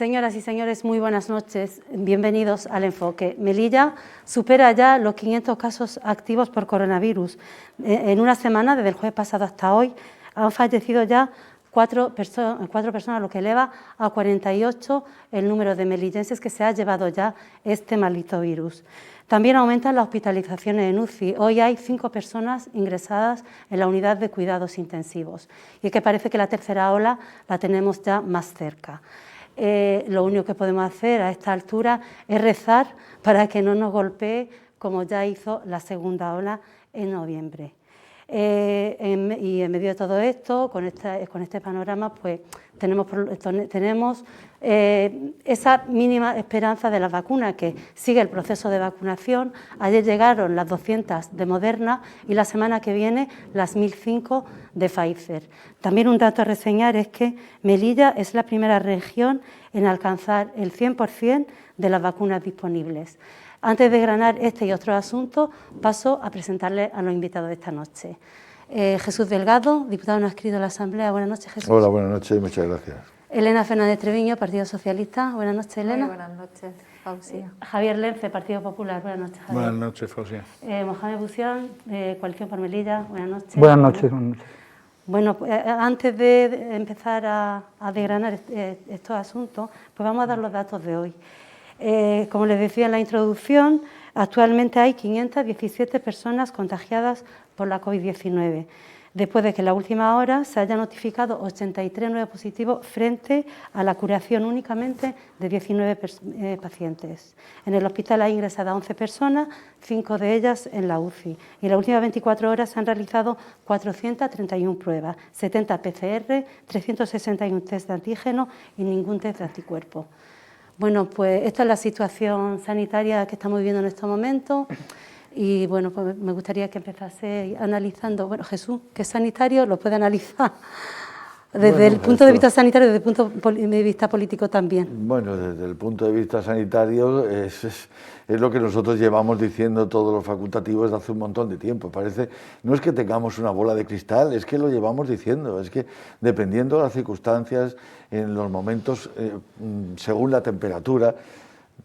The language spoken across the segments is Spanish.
Señoras y señores, muy buenas noches. Bienvenidos al Enfoque. Melilla supera ya los 500 casos activos por coronavirus. En una semana, desde el jueves pasado hasta hoy, han fallecido ya cuatro personas, lo que eleva a 48 el número de melillenses que se ha llevado ya este maldito virus. También aumentan las hospitalizaciones en UCI. Hoy hay 5 personas ingresadas en la unidad de cuidados intensivos y es que parece que la tercera ola la tenemos ya más cerca. Lo único que podemos hacer a esta altura es rezar para que no nos golpee como ya hizo la segunda ola en noviembre. Y en medio de todo esto, con este panorama, pues tenemos esa mínima esperanza de las vacunas, que sigue el proceso de vacunación. Ayer llegaron las 200 de Moderna y la semana que viene las 1.005 de Pfizer. También un dato a reseñar es que Melilla es la primera región en alcanzar el 100% de las vacunas disponibles. Antes de desgranar este y otros asuntos, paso a presentarle a los invitados de esta noche. Jesús Delgado, diputado no adscrito a la Asamblea. Buenas noches, Jesús. Hola, buenas noches y muchas gracias. Elena Fernández Treviño, Partido Socialista. Buenas noches, Elena. Muy buenas noches, Fausia. Javier Lence, Partido Popular. Buenas noches, Javier. Buenas noches, Fausia. Mohamed Busián, Coalición por Melilla. Buenas noches. Buenas noches. Buenas noches. Bueno, antes de empezar a desgranar estos asuntos, pues vamos a dar los datos de hoy. Como les decía en la introducción, actualmente hay 517 personas contagiadas por la COVID-19, después de que en la última hora se haya notificado 83 nuevos positivos frente a la curación únicamente de 19 pacientes. En el hospital hay ingresadas 11 personas, 5 de ellas en la UCI. Y en las últimas 24 horas se han realizado 431 pruebas, 70 PCR, 361 test de antígeno y ningún test de anticuerpos. Bueno, pues esta es la situación sanitaria que estamos viviendo en estos momentos y bueno, pues me gustaría que empezase analizando, bueno, Jesús, que es sanitario, lo puede analizar desde el punto de vista sanitario y desde el punto de vista político también. Bueno, desde el punto de vista sanitario es lo que nosotros llevamos diciendo todos los facultativos desde hace un montón de tiempo. Parece, no es que tengamos una bola de cristal, es que lo llevamos diciendo, es que dependiendo de las circunstancias, en los momentos, según la temperatura,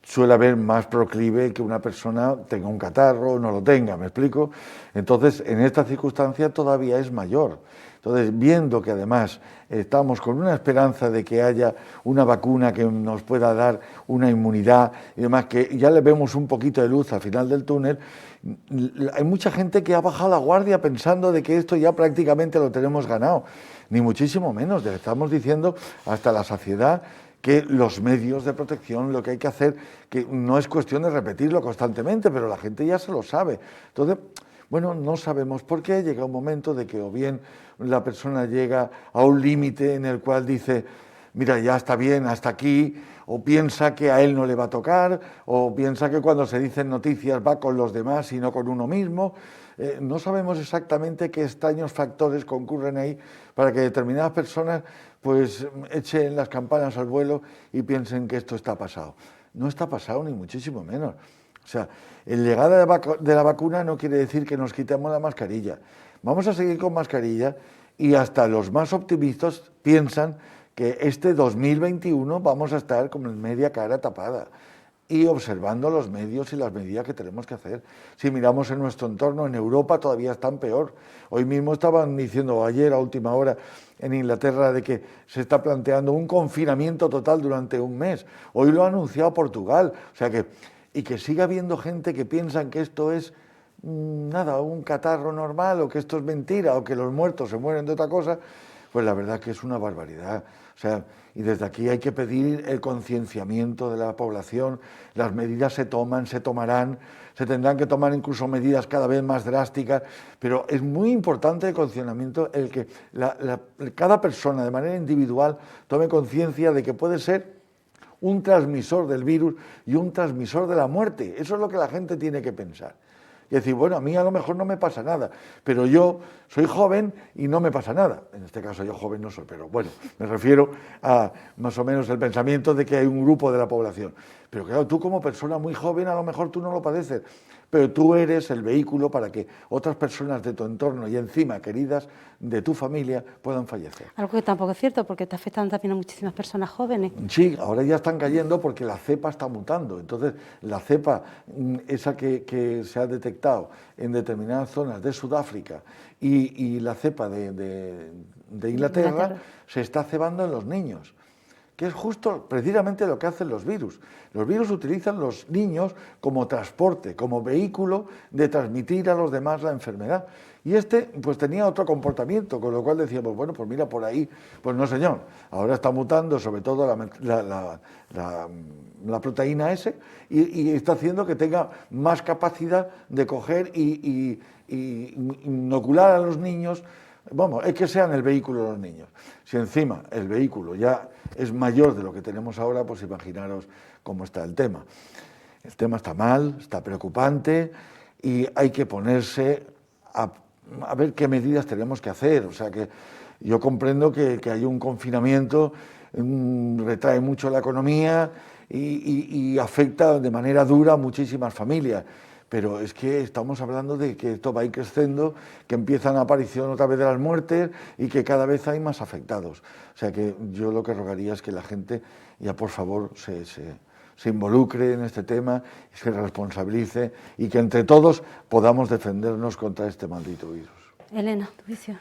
suele haber más proclive que una persona tenga un catarro o no lo tenga, ¿me explico? Entonces, en esta circunstancia todavía es mayor. Entonces, viendo que además estamos con una esperanza de que haya una vacuna que nos pueda dar una inmunidad y demás, que ya le vemos un poquito de luz al final del túnel, hay mucha gente que ha bajado la guardia pensando de que esto ya prácticamente lo tenemos ganado, ni muchísimo menos. Le estamos diciendo hasta la saciedad que los medios de protección, lo que hay que hacer, que no es cuestión de repetirlo constantemente, pero la gente ya se lo sabe. Entonces, bueno, no sabemos por qué llega un momento de que o bien la persona llega a un límite en el cual dice, mira, ya está bien, hasta aquí, o piensa que a él no le va a tocar, o piensa que cuando se dicen noticias va con los demás y no con uno mismo. No sabemos exactamente qué extraños factores concurren ahí para que determinadas personas pues echen las campanas al vuelo y piensen que esto está pasado. No está pasado, ni muchísimo menos. O sea, el llegada de la vacuna no quiere decir que nos quitemos la mascarilla. Vamos a seguir con mascarilla y hasta los más optimistas piensan que este 2021 vamos a estar con media cara tapada y observando los medios y las medidas que tenemos que hacer. Si miramos en nuestro entorno, en Europa todavía están peor. Hoy mismo estaban diciendo, ayer a última hora, en Inglaterra, de que se está planteando un confinamiento total durante un mes. Hoy lo ha anunciado Portugal. O sea que, y que siga habiendo gente que piensa que esto es nada, un catarro normal, o que esto es mentira, o que los muertos se mueren de otra cosa, pues la verdad que es una barbaridad. O sea, y desde aquí hay que pedir el concienciamiento de la población. Las medidas se toman, se tomarán, se tendrán que tomar incluso medidas cada vez más drásticas, pero es muy importante el concienciamiento, el que cada persona de manera individual tome conciencia de que puede ser un transmisor del virus y un transmisor de la muerte. Eso es lo que la gente tiene que pensar. Y decir, bueno, a mí a lo mejor no me pasa nada, pero yo soy joven y no me pasa nada. En este caso yo joven no soy, pero bueno, me refiero a más o menos el pensamiento de que hay un grupo de la población. Pero claro, tú como persona muy joven a lo mejor tú no lo padeces, pero tú eres el vehículo para que otras personas de tu entorno y encima queridas de tu familia puedan fallecer. Algo que tampoco es cierto, porque está afectando también a muchísimas personas jóvenes. Sí, ahora ya están cayendo porque la cepa está mutando. Entonces, la cepa, esa que se ha detectado en determinadas zonas de Sudáfrica y la cepa de Inglaterra, se está cebando en los niños, que es justo precisamente lo que hacen los virus. Los virus utilizan los niños como transporte, como vehículo de transmitir a los demás la enfermedad. Y pues tenía otro comportamiento, con lo cual decíamos, bueno, pues mira por ahí, pues no señor, ahora está mutando sobre todo la proteína S y está haciendo que tenga más capacidad de coger y inocular a los niños. Vamos, es que sean el vehículo de los niños. Si encima el vehículo ya es mayor de lo que tenemos ahora, pues imaginaros cómo está el tema. El tema está mal, está preocupante y hay que ponerse a ver qué medidas tenemos que hacer. O sea que yo comprendo que hay un confinamiento, retrae mucho la economía y afecta de manera dura a muchísimas familias. Pero es que estamos hablando de que esto va a ir creciendo, que empiezan a aparición otra vez de las muertes y que cada vez hay más afectados. O sea que yo lo que rogaría es que la gente ya por favor se involucre en este tema, se responsabilice y que entre todos podamos defendernos contra este maldito virus. Elena, tu visión.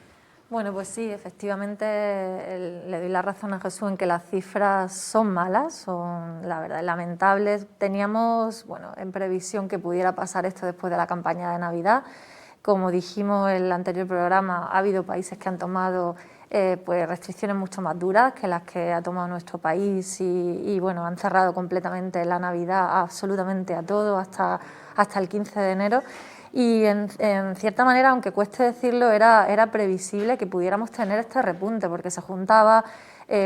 Bueno, pues sí, efectivamente le doy la razón a Jesús en que las cifras son malas, son la verdad lamentables. Teníamos, bueno, en previsión que pudiera pasar esto después de la campaña de Navidad. Como dijimos en el anterior programa, ha habido países que han tomado pues restricciones mucho más duras que las que ha tomado nuestro país y bueno, han cerrado completamente la Navidad absolutamente a todo hasta el 15 de enero. Y en cierta manera, aunque cueste decirlo, era previsible que pudiéramos tener este repunte, porque se juntaba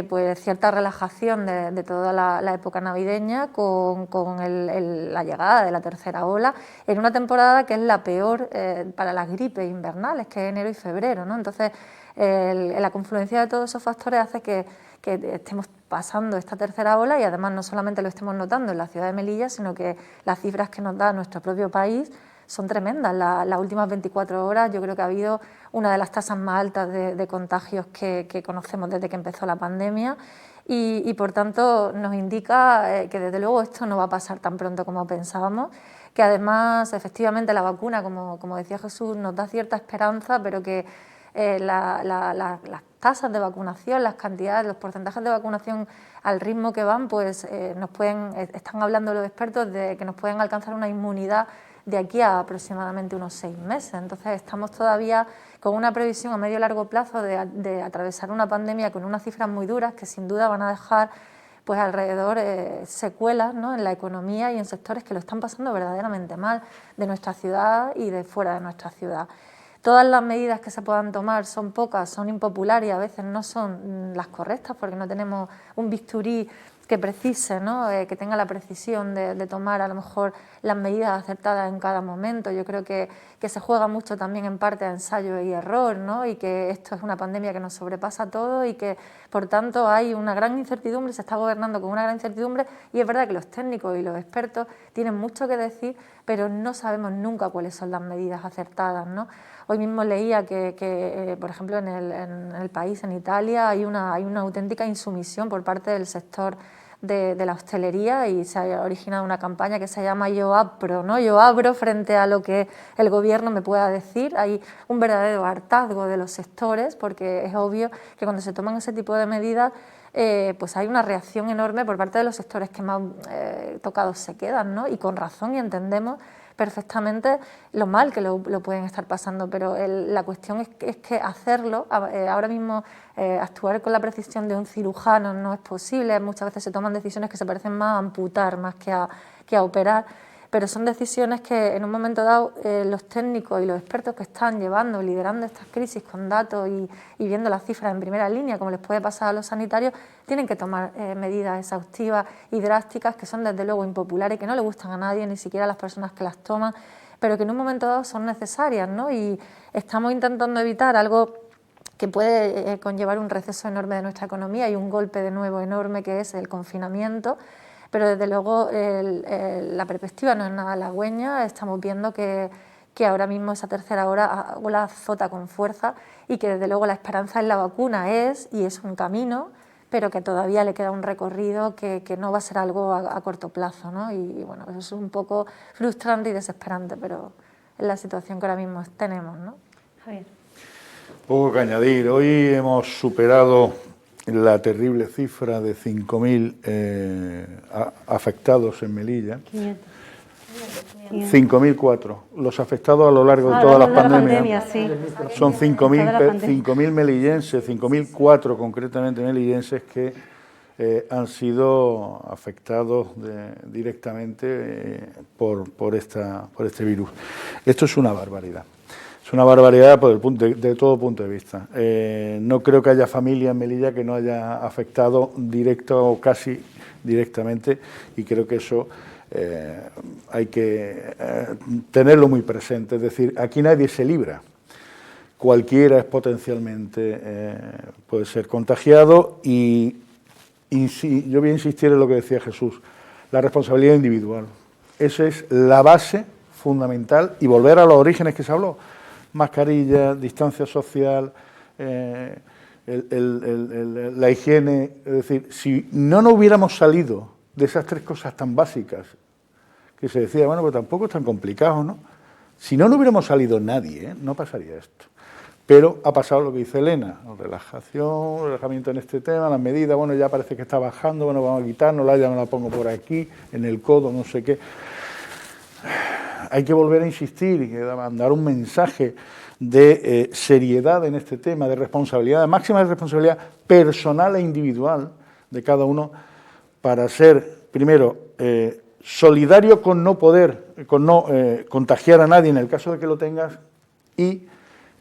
pues cierta relajación de toda la época navideña con la llegada de la tercera ola en una temporada que es la peor para las gripes invernales, que es enero y febrero, ¿no? Entonces, la confluencia de todos esos factores hace que estemos pasando esta tercera ola y además no solamente lo estemos notando en la ciudad de Melilla, sino que las cifras que nos da nuestro propio país son tremendas. Las últimas 24 horas yo creo que ha habido una de las tasas más altas de contagios que conocemos desde que empezó la pandemia y por tanto nos indica que desde luego esto no va a pasar tan pronto como pensábamos, que además efectivamente la vacuna, como decía Jesús, nos da cierta esperanza, pero que las tasas de vacunación, las cantidades, los porcentajes de vacunación al ritmo que van, pues están hablando los expertos de que nos pueden alcanzar una inmunidad de aquí a aproximadamente unos 6 meses. Entonces estamos todavía con una previsión a medio y largo plazo de atravesar una pandemia con unas cifras muy duras que sin duda van a dejar pues alrededor secuelas, ¿no?, en la economía y en sectores que lo están pasando verdaderamente mal de nuestra ciudad y de fuera de nuestra ciudad. Todas las medidas que se puedan tomar son pocas, son impopulares y a veces no son las correctas porque no tenemos un bisturí que precise, ¿no?, que tenga la precisión de tomar a lo mejor las medidas acertadas en cada momento. Yo creo que se juega mucho también en parte a ensayo y error, ¿no?, y que esto es una pandemia que nos sobrepasa a todos y que por tanto hay una gran incertidumbre, se está gobernando con una gran incertidumbre y es verdad que los técnicos y los expertos tienen mucho que decir, pero no sabemos nunca cuáles son las medidas acertadas, ¿no? Hoy mismo leía que por ejemplo, en el país, en Italia, hay una auténtica insumisión por parte del sector de la hostelería y se ha originado una campaña que se llama Yo abro, ¿no? Yo abro frente a lo que el gobierno me pueda decir. Hay un verdadero hartazgo de los sectores porque es obvio que cuando se toman ese tipo de medidas pues hay una reacción enorme por parte de los sectores que más tocados se quedan, ¿no? Y con razón, y entendemos perfectamente lo mal que lo pueden estar pasando, pero la cuestión es que hacerlo, ahora mismo actuar con la precisión de un cirujano no es posible, muchas veces se toman decisiones que se parecen más a amputar más que a operar, pero son decisiones que en un momento dado los técnicos y los expertos que están liderando estas crisis con datos y viendo las cifras en primera línea, como les puede pasar a los sanitarios, tienen que tomar medidas exhaustivas y drásticas que son desde luego impopulares y que no le gustan a nadie, ni siquiera a las personas que las toman, pero que en un momento dado son necesarias, ¿no? Y estamos intentando evitar algo que puede conllevar un receso enorme de nuestra economía y un golpe de nuevo enorme que es el confinamiento. Pero desde luego la perspectiva no es nada halagüeña, estamos viendo que ahora mismo esa tercera ola azota con fuerza y que desde luego la esperanza en la vacuna es un camino, pero que todavía le queda un recorrido que no va a ser algo a corto plazo, ¿no? Y bueno, eso es un poco frustrante y desesperante, pero es la situación que ahora mismo tenemos, ¿no? Javier. Poco que añadir. Hoy hemos superado la terrible cifra de 5.000 afectados en Melilla. 500. 5.004. Los afectados a lo largo de todas las pandemias sí. son Toda la pandemia. 5.000 melillenses, 5.004 concretamente melillenses que han sido afectados directamente por este virus. Esto es una barbaridad. Es una barbaridad de todo punto de vista. No creo que haya familia en Melilla que no haya afectado directo o casi directamente, y creo que eso hay que tenerlo muy presente. Es decir, aquí nadie se libra. Cualquiera es potencialmente puede ser contagiado y yo voy a insistir en lo que decía Jesús, la responsabilidad individual. Esa es la base fundamental, y volver a los orígenes que se habló. Mascarilla, distancia social, la higiene. Es decir, si no nos hubiéramos salido de esas tres cosas tan básicas, que se decía, bueno, pues tampoco es tan complicado, ¿no? Si no hubiéramos salido nadie, no pasaría esto. Pero ha pasado lo que dice Elena, relajamiento en este tema, las medidas, bueno, ya parece que está bajando, bueno, vamos a quitárnosla, ya me la pongo por aquí, en el codo, no sé qué. Hay que volver a insistir y mandar un mensaje de seriedad en este tema, de responsabilidad, de máxima responsabilidad personal e individual de cada uno, para ser, primero, solidario con no contagiar a nadie en el caso de que lo tengas, y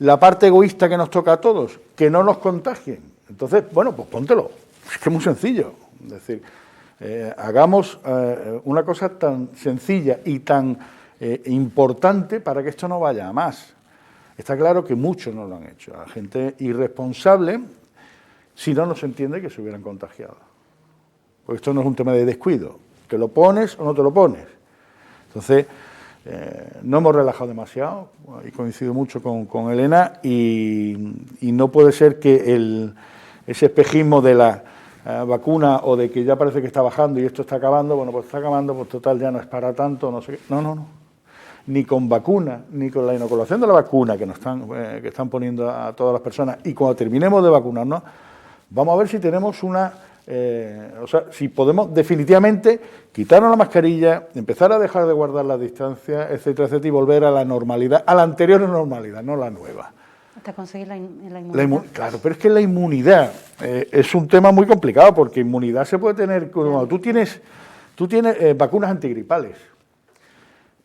la parte egoísta que nos toca a todos, que no nos contagien. Entonces, bueno, pues póntelo. Es que es muy sencillo. Es decir, hagamos una cosa tan sencilla y tan importante para que esto no vaya a más. Está claro que muchos no lo han hecho. La gente irresponsable, si no se entiende que se hubieran contagiado. Porque esto no es un tema de descuido. ¿Te lo pones o no te lo pones? Entonces, no hemos relajado demasiado, y coincido mucho con Elena, y no puede ser que ese espejismo de la vacuna, o de que ya parece que está bajando y esto está acabando, bueno, pues está acabando, pues total ya no es para tanto, no sé qué. No. Ni con vacuna, ni con la inoculación de la vacuna que están poniendo a todas las personas, y cuando terminemos de vacunarnos, vamos a ver si tenemos si podemos definitivamente quitarnos la mascarilla, empezar a dejar de guardar las distancias, etcétera, y volver a la normalidad, a la anterior normalidad, no la nueva. Hasta conseguir la inmunidad. Claro, pero es que la inmunidad es un tema muy complicado, porque inmunidad se puede tener cuando tú tienes vacunas antigripales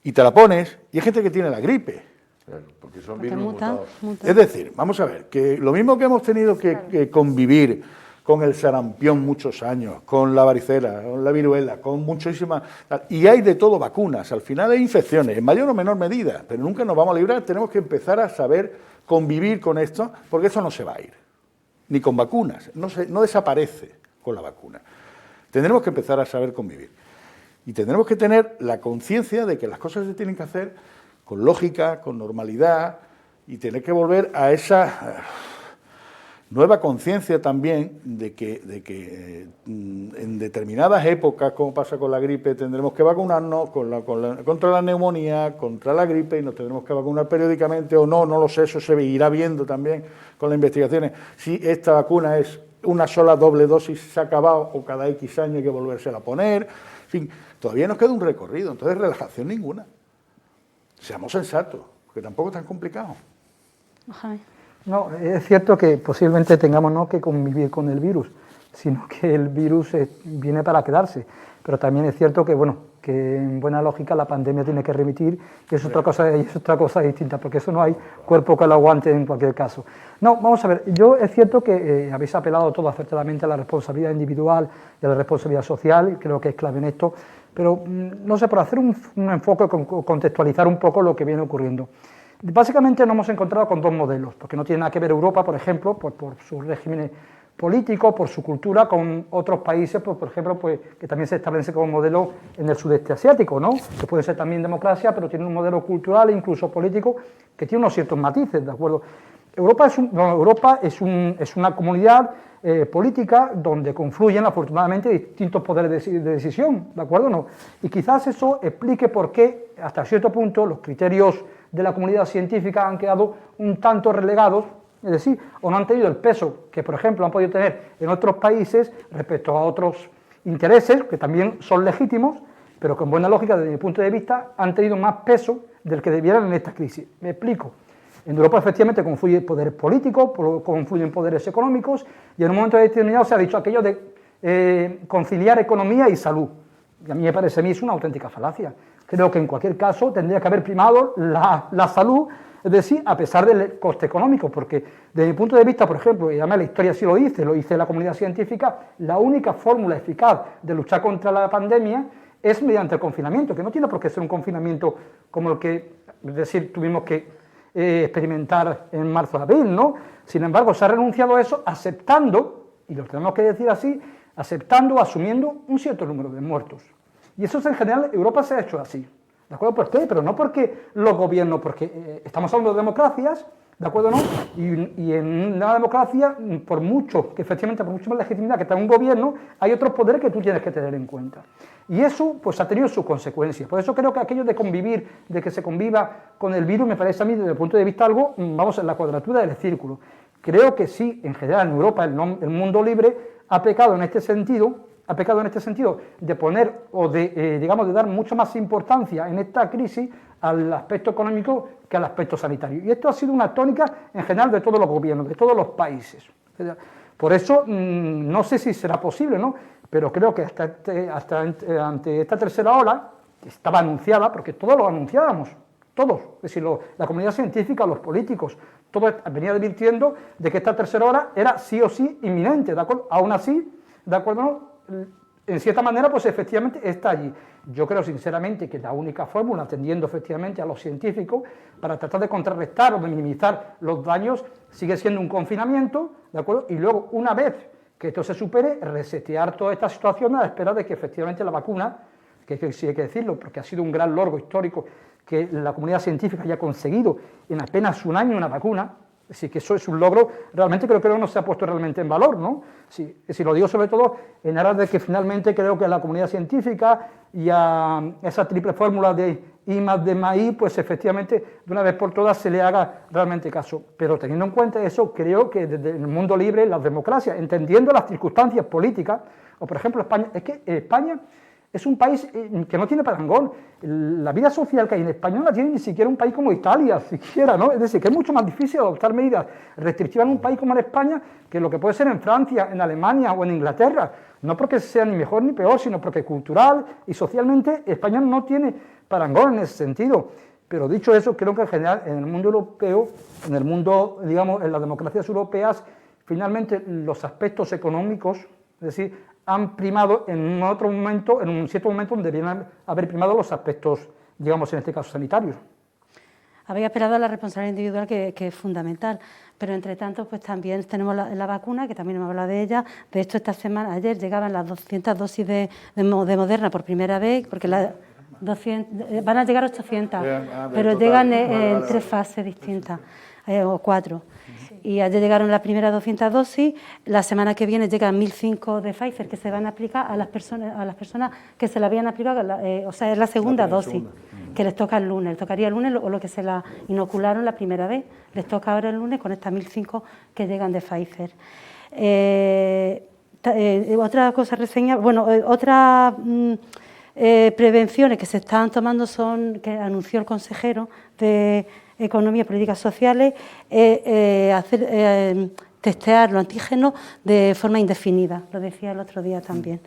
y te la pones, y hay gente que tiene la gripe. Claro, porque son virus mutados. Es decir, vamos a ver, que lo mismo que hemos tenido que convivir con el sarampión muchos años, con la varicela, con la viruela, con muchísimas... Y hay de todo vacunas, al final hay infecciones, en mayor o menor medida, pero nunca nos vamos a librar, tenemos que empezar a saber convivir con esto, porque eso no se va a ir, ni con vacunas, no desaparece con la vacuna. Tendremos que empezar a saber convivir, y tendremos que tener la conciencia de que las cosas se tienen que hacer con lógica, con normalidad, y tener que volver a esa... nueva conciencia también de que en determinadas épocas, como pasa con la gripe, tendremos que vacunarnos contra la neumonía, contra la gripe, y nos tendremos que vacunar periódicamente o no lo sé, eso se irá viendo también con las investigaciones. Si esta vacuna es una sola doble dosis, se ha acabado, o cada X años hay que volvérsela a poner. En fin, todavía nos queda un recorrido, entonces relajación ninguna. Seamos sensatos, porque tampoco es tan complicado. Jaime. No, es cierto que posiblemente tengamos no que convivir con el virus, sino que el virus viene para quedarse. Pero también es cierto que, bueno, que en buena lógica la pandemia tiene que remitir, y es otra cosa distinta, porque eso no hay cuerpo que lo aguante en cualquier caso. No, vamos a ver, es cierto que habéis apelado todo acertadamente a la responsabilidad individual y a la responsabilidad social, y creo que es clave en esto, pero no sé, por hacer un enfoque, contextualizar un poco lo que viene ocurriendo. Básicamente nos hemos encontrado con dos modelos, porque no tiene nada que ver Europa, por ejemplo, por sus regímenes político, por su cultura, con otros países, pues, por ejemplo, pues, que también se establece como modelo en el sudeste asiático, ¿no? Que puede ser también democracia, pero tiene un modelo cultural e incluso político que tiene unos ciertos matices, ¿de acuerdo? Europa es una comunidad política donde confluyen afortunadamente distintos poderes de decisión, ¿de acuerdo? ¿No? Y quizás eso explique por qué hasta cierto punto los criterios de la comunidad científica han quedado un tanto relegados, es decir, o no han tenido el peso que, por ejemplo, han podido tener en otros países respecto a otros intereses que también son legítimos, pero con buena lógica desde mi punto de vista han tenido más peso del que debieran en esta crisis. Me explico. En Europa efectivamente confluyen poderes políticos, confluyen poderes económicos y en un momento determinado se ha dicho aquello de conciliar economía y salud. Y a mí me parece es una auténtica falacia. Creo que en cualquier caso tendría que haber primado la salud, es decir, a pesar del coste económico, porque desde mi punto de vista, por ejemplo, y además la historia sí lo dice la comunidad científica, la única fórmula eficaz de luchar contra la pandemia es mediante el confinamiento, que no tiene por qué ser un confinamiento como el que, es decir, tuvimos que experimentar en marzo-abril, ¿no? Sin embargo, se ha renunciado a eso aceptando, y lo tenemos que decir así, asumiendo un cierto número de muertos. Y eso en general, Europa se ha hecho así, ¿de acuerdo? ¿Por qué? Pero no porque los gobiernos, porque estamos hablando de democracias, ¿de acuerdo? ¿No? Y en una democracia, por mucha más legitimidad que tenga un gobierno, hay otros poderes que tú tienes que tener en cuenta. Y eso, pues, ha tenido sus consecuencias. Por eso creo que aquello de convivir, de que se conviva con el virus, me parece a mí, desde el punto de vista algo, vamos, en la cuadratura del círculo. Creo que sí, en general, en Europa, el mundo libre ha pecado en este sentido, de poner, o de, digamos, de dar mucha más importancia en esta crisis al aspecto económico que al aspecto sanitario. Y esto ha sido una tónica en general de todos los gobiernos, de todos los países. Por eso, no sé si será posible, ¿no? Pero creo que ante esta tercera ola, que estaba anunciada, porque todos lo anunciábamos, todos, es decir, la comunidad científica, los políticos, todos venía advirtiendo de que esta tercera ola era sí o sí inminente, ¿de acuerdo? Aún así, ¿de acuerdo? ¿No? En cierta manera, pues efectivamente está allí. Yo creo sinceramente que la única fórmula, atendiendo efectivamente a los científicos, para tratar de contrarrestar o de minimizar los daños, sigue siendo un confinamiento, ¿de acuerdo? Y luego, una vez que esto se supere, resetear toda esta situación a la espera de que efectivamente la vacuna, que sí hay que decirlo, porque ha sido un gran logro histórico que la comunidad científica haya conseguido en apenas un año una vacuna. Así que eso es un logro, realmente creo que no se ha puesto realmente en valor, ¿no? Sí, lo digo sobre todo en aras de que finalmente creo que a la comunidad científica y a esa triple fórmula de I más D más I, pues efectivamente de una vez por todas se le haga realmente caso. Pero teniendo en cuenta eso, creo que desde el mundo libre, las democracias, entendiendo las circunstancias políticas, o por ejemplo España, es que España es un país que no tiene parangón. La vida social que hay en España no la tiene ni siquiera un país como Italia, siquiera, ¿no? Es decir, que es mucho más difícil adoptar medidas restrictivas en un país como en España que lo que puede ser en Francia, en Alemania o en Inglaterra. No porque sea ni mejor ni peor, sino porque cultural y socialmente España no tiene parangón en ese sentido. Pero dicho eso, creo que en general en el mundo europeo, en el mundo, digamos, en las democracias europeas, finalmente los aspectos económicos, es decir, han primado en un cierto momento donde deberían haber primado los aspectos, digamos, en este caso sanitarios. Había esperado a la responsabilidad individual, que es fundamental, pero entre tanto pues también tenemos la vacuna, que también hemos hablado de ella. De hecho, esta semana, ayer, llegaban las 200 dosis de Moderna por primera vez, porque van a llegar 800, pero llegan en 3 fases distintas, o 4. Y ayer llegaron las primeras 200 dosis, la semana que viene llegan 1.005 de Pfizer que se van a aplicar a las personas que se la habían aplicado, o sea, es la segunda dosis, que les toca el lunes, tocaría el lunes o lo que se la inocularon la primera vez, les toca ahora el lunes con estas 1.005 que llegan de Pfizer. Otra cosa otras prevenciones que se están tomando son, que anunció el consejero de Economía y Políticas Sociales, testear los antígenos de forma indefinida, lo decía el otro día también.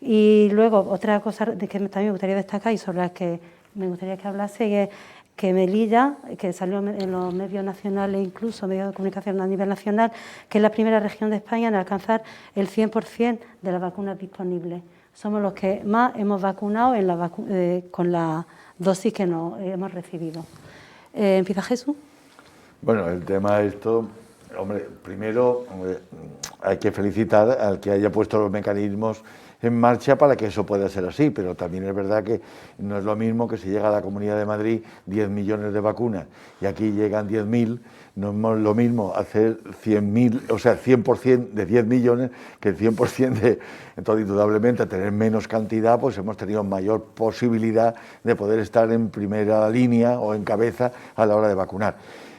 Y luego, otra cosa que también me gustaría destacar y sobre la que me gustaría que hablase, es que Melilla, que salió en los medios nacionales, incluso medios de comunicación a nivel nacional, que es la primera región de España en alcanzar el 100% de las vacunas disponibles. Somos los que más hemos vacunado con la dosis que hemos recibido. ¿Empieza Jesús? Bueno, el tema esto Hombre, primero hay que felicitar al que haya puesto los mecanismos en marcha para que eso pueda ser así, pero también es verdad que no es lo mismo que si llega a la Comunidad de Madrid 10 millones de vacunas y aquí llegan 10.000, no es lo mismo hacer 100.000, o sea, 100% de 10 millones que el 100% de... Entonces, indudablemente, al tener menos cantidad, pues hemos tenido mayor posibilidad de poder estar en primera línea o en cabeza a la hora de vacunar.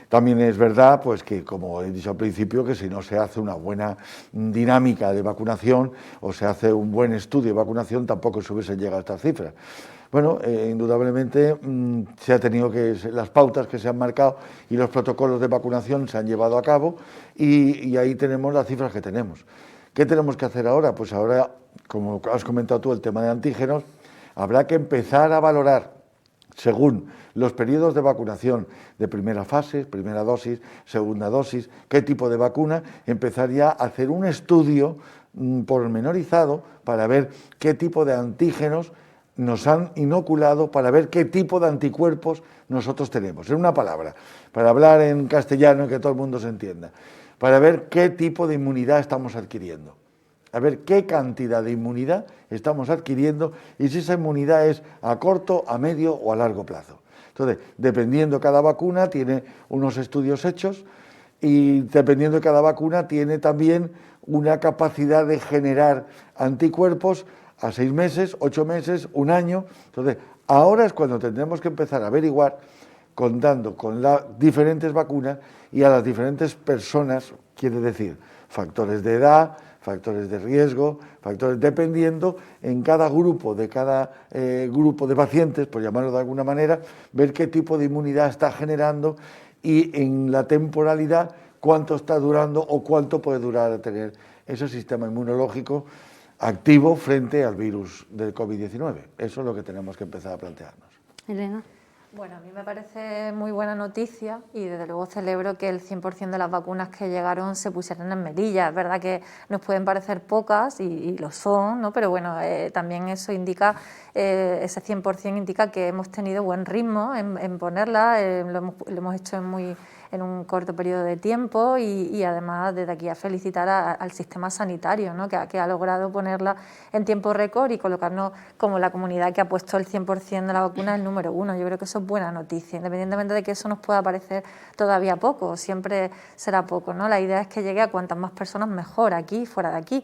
También es verdad, pues que como he dicho al principio, que si no se hace una buena dinámica de vacunación o se hace un buen estudio de vacunación, tampoco se hubiesen llegado a estas cifras. Bueno, indudablemente se ha tenido que, las pautas que se han marcado y los protocolos de vacunación se han llevado a cabo y ahí tenemos las cifras que tenemos. ¿Qué tenemos que hacer ahora? Pues ahora, como has comentado tú, el tema de antígenos, habrá que empezar a valorar según los periodos de vacunación de primera fase, primera dosis, segunda dosis, qué tipo de vacuna, empezar ya a hacer un estudio pormenorizado para ver qué tipo de antígenos nos han inoculado, para ver qué tipo de anticuerpos nosotros tenemos. En una palabra, para hablar en castellano y que todo el mundo se entienda, para ver qué tipo de inmunidad estamos adquiriendo. A ver qué cantidad de inmunidad estamos adquiriendo y si esa inmunidad es a corto, a medio o a largo plazo. Entonces, dependiendo cada vacuna, tiene unos estudios hechos y dependiendo de cada vacuna, tiene también una capacidad de generar anticuerpos a 6 meses, 8 meses, 1 año. Entonces, ahora es cuando tendremos que empezar a averiguar, contando con las diferentes vacunas y a las diferentes personas, quiere decir, factores de edad, factores de riesgo, factores dependiendo en cada grupo de pacientes, por llamarlo de alguna manera, ver qué tipo de inmunidad está generando y en la temporalidad cuánto está durando o cuánto puede durar a tener ese sistema inmunológico activo frente al virus del COVID-19. Eso es lo que tenemos que empezar a plantearnos. Elena. Bueno, a mí me parece muy buena noticia y desde luego celebro que el 100% de las vacunas que llegaron se pusieran en Melilla. Es verdad que nos pueden parecer pocas y lo son, ¿no? Pero bueno, también eso indica, ese 100% indica que hemos tenido buen ritmo en ponerla, lo hemos hecho en un corto periodo de tiempo y además desde aquí a felicitar al sistema sanitario, ¿no? que ha logrado ponerla en tiempo récord y colocarnos como la comunidad que ha puesto el 100% de la vacuna el número 1. Yo creo que eso es buena noticia, independientemente de que eso nos pueda parecer todavía poco, siempre será poco, ¿no? La idea es que llegue a cuantas más personas mejor, aquí y fuera de aquí.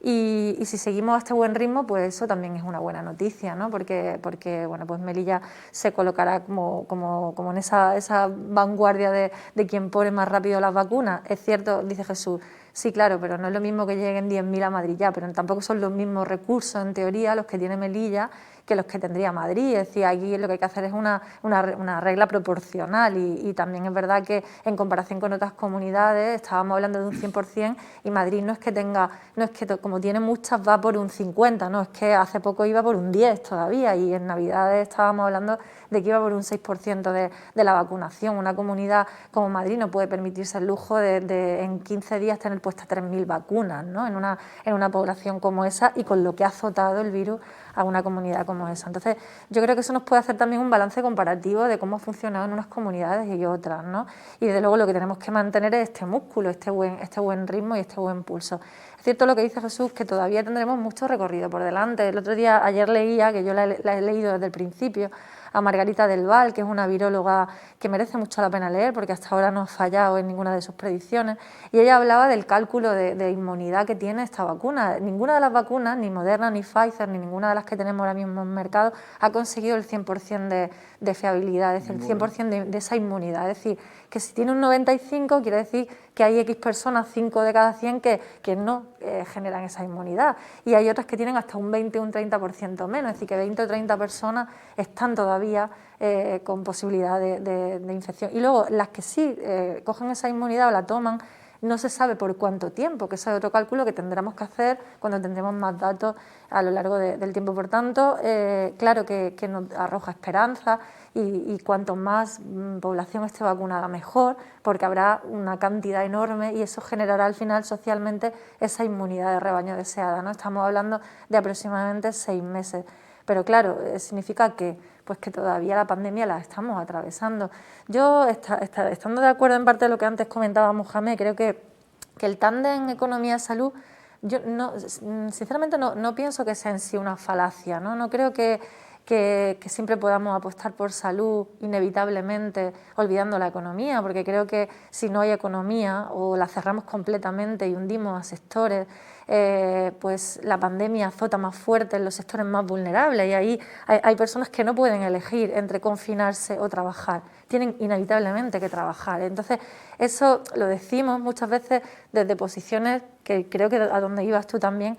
Y si seguimos a este buen ritmo, pues eso también es una buena noticia, ¿no? Porque bueno, pues Melilla se colocará como en esa vanguardia de quien pone más rápido las vacunas. Es cierto, dice Jesús, sí, claro, pero no es lo mismo que lleguen 10.000 a Madrid ya, pero tampoco son los mismos recursos, en teoría, los que tiene Melilla que los que tendría Madrid. Es decir, aquí lo que hay que hacer es una regla proporcional y también es verdad que en comparación con otras comunidades estábamos hablando de un 100% y Madrid no es que como tiene muchas va por un 50, no, es que hace poco iba por un 10 todavía y en Navidades estábamos hablando de que iba por un 6% de la vacunación. Una comunidad como Madrid no puede permitirse el lujo de en 15 días tener puestas 3.000 vacunas, ¿no? en una población como esa y con lo que ha azotado el virus a una comunidad como esa. Entonces, yo creo que eso nos puede hacer también un balance comparativo de cómo ha funcionado en unas comunidades y otras, ¿no? Y desde luego lo que tenemos que mantener es este músculo, este buen ritmo y este buen pulso. Es cierto lo que dice Jesús, que todavía tendremos mucho recorrido por delante. El otro día, ayer leía, que yo la he leído desde el principio, a Margarita del Val, que es una viróloga que merece mucho la pena leer porque hasta ahora no ha fallado en ninguna de sus predicciones, y ella hablaba del cálculo de inmunidad que tiene esta vacuna. Ninguna de las vacunas, ni Moderna, ni Pfizer, ni ninguna de las que tenemos ahora mismo en mercado, ha conseguido el 100% de fiabilidad, es decir, el 100% de esa inmunidad. Es decir, que si tiene un 95 quiere decir que hay X personas, 5 de cada 100, que no generan esa inmunidad. Y hay otras que tienen hasta un 20 o un 30% menos, es decir, que 20 o 30 personas están todavía con posibilidad de infección. Y luego las que sí cogen esa inmunidad o la toman, no se sabe por cuánto tiempo, que ese es otro cálculo que tendremos que hacer cuando tendremos más datos a lo largo del tiempo. Por tanto, claro que nos arroja esperanza y cuanto más población esté vacunada mejor, porque habrá una cantidad enorme y eso generará al final socialmente esa inmunidad de rebaño deseada, ¿no? Estamos hablando de aproximadamente 6 meses. Pero claro, significa que pues que todavía la pandemia la estamos atravesando. Yo, estando de acuerdo en parte de lo que antes comentaba Mohamed, creo que el tándem economía-salud, yo sinceramente no pienso que sea en sí una falacia, ¿no? No creo que siempre podamos apostar por salud inevitablemente olvidando la economía, porque creo que si no hay economía o la cerramos completamente y hundimos a sectores, pues la pandemia azota más fuerte en los sectores más vulnerables y ahí hay personas que no pueden elegir entre confinarse o trabajar, tienen inevitablemente que trabajar. Entonces, eso lo decimos muchas veces desde posiciones que creo que a donde ibas tú también,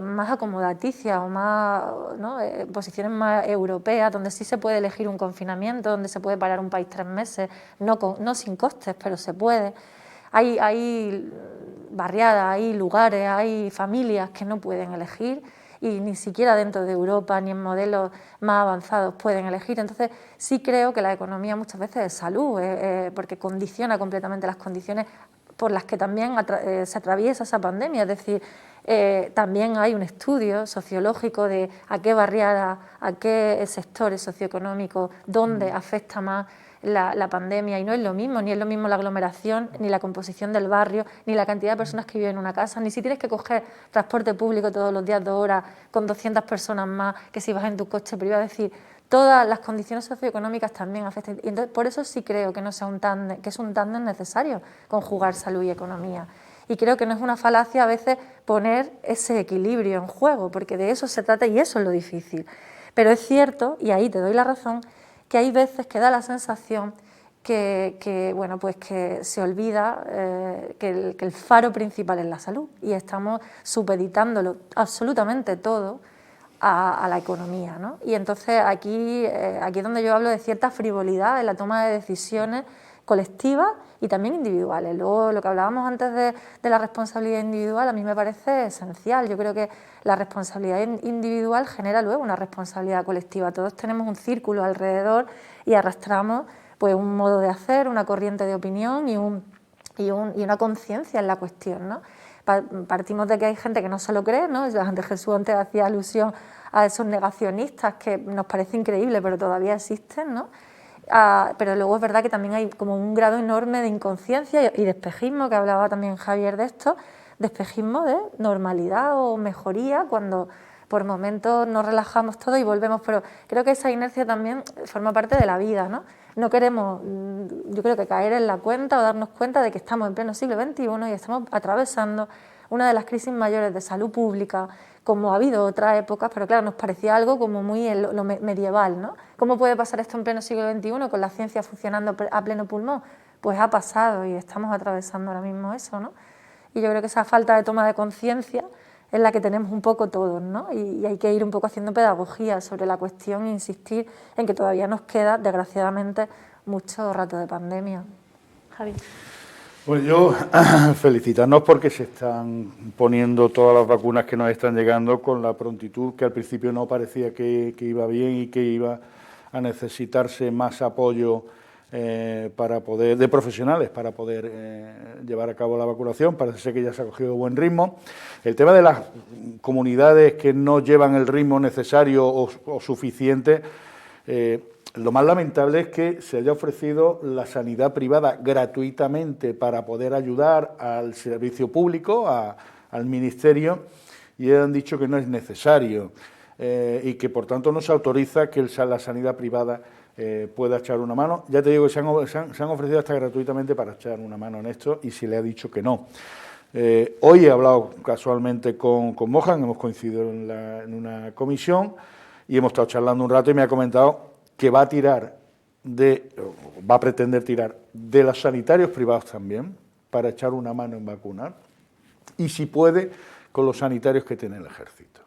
más acomodaticias o más, ¿no? Posiciones más europeas, donde sí se puede elegir un confinamiento, donde se puede parar un país 3 meses, no sin costes, pero se puede. Hay barriadas, hay lugares, hay familias que no pueden elegir y ni siquiera dentro de Europa ni en modelos más avanzados pueden elegir. Entonces sí creo que la economía muchas veces es salud, porque condiciona completamente las condiciones por las que también se atraviesa esa pandemia. Es decir, también hay un estudio sociológico de a qué barriada, a qué sectores socioeconómicos, dónde afecta más la pandemia, y no es lo mismo, ni es lo mismo la aglomeración, ni la composición del barrio, ni la cantidad de personas que viven en una casa, ni si tienes que coger transporte público todos los días 2 horas con 200 personas más que si vas en tu coche privado. Es decir, todas las condiciones socioeconómicas también afectan. Y entonces, por eso sí creo que no sea un tándem, que es un tándem necesario conjugar salud y economía. Y creo que no es una falacia a veces poner ese equilibrio en juego, porque de eso se trata y eso es lo difícil. Pero es cierto, y ahí te doy la razón, que hay veces que da la sensación que bueno, pues que se olvida que el faro principal es la salud y estamos supeditándolo absolutamente todo a la economía, ¿no? Y entonces aquí es donde yo hablo de cierta frivolidad en la toma de decisiones colectivas y también individuales. Luego, lo que hablábamos antes de la responsabilidad individual, a mí me parece esencial. Yo creo que la responsabilidad individual genera luego una responsabilidad colectiva. Todos tenemos un círculo alrededor y arrastramos pues un modo de hacer, una corriente de opinión y una conciencia en la cuestión, ¿no? Partimos de que hay gente que no se lo cree, ¿no? Jesús antes hacía alusión a esos negacionistas que nos parece increíble, pero todavía existen, ¿no? Pero luego es verdad que también hay como un grado enorme de inconsciencia y de espejismo, que hablaba también Javier de esto, de espejismo de normalidad o mejoría, cuando por momentos nos relajamos todo y volvemos, pero creo que esa inercia también forma parte de la vida, ¿no? No queremos, yo creo que caer en la cuenta o darnos cuenta de que estamos en pleno siglo XXI y estamos atravesando una de las crisis mayores de salud pública, como ha habido otras épocas, pero claro, nos parecía algo como muy lo medieval, ¿no? ¿Cómo puede pasar esto en pleno siglo XXI con la ciencia funcionando a pleno pulmón? Pues ha pasado y estamos atravesando ahora mismo eso, ¿no? Y yo creo que esa falta de toma de conciencia es la que tenemos un poco todos, ¿no? Y hay que ir un poco haciendo pedagogía sobre la cuestión e insistir en que todavía nos queda, desgraciadamente, mucho rato de pandemia. Javi. Pues yo felicitarnos porque se están poniendo todas las vacunas que nos están llegando con la prontitud que al principio no parecía que iba bien y que iba a necesitarse más apoyo para poder, de profesionales para poder llevar a cabo la vacunación. Parece ser que ya se ha cogido buen ritmo. El tema de las comunidades que no llevan el ritmo necesario o suficiente, lo más lamentable es que se haya ofrecido la sanidad privada gratuitamente para poder ayudar al servicio público, al ministerio, y han dicho que no es necesario y que por tanto no se autoriza que la sanidad privada pueda echar una mano. Ya te digo que se han ofrecido hasta gratuitamente para echar una mano en esto y se le ha dicho que no. Hoy he hablado casualmente con Mohan, hemos coincidido en una comisión y hemos estado charlando un rato y me ha comentado que va a pretender tirar de los sanitarios privados también para echar una mano en vacunar y si puede con los sanitarios que tiene el ejército,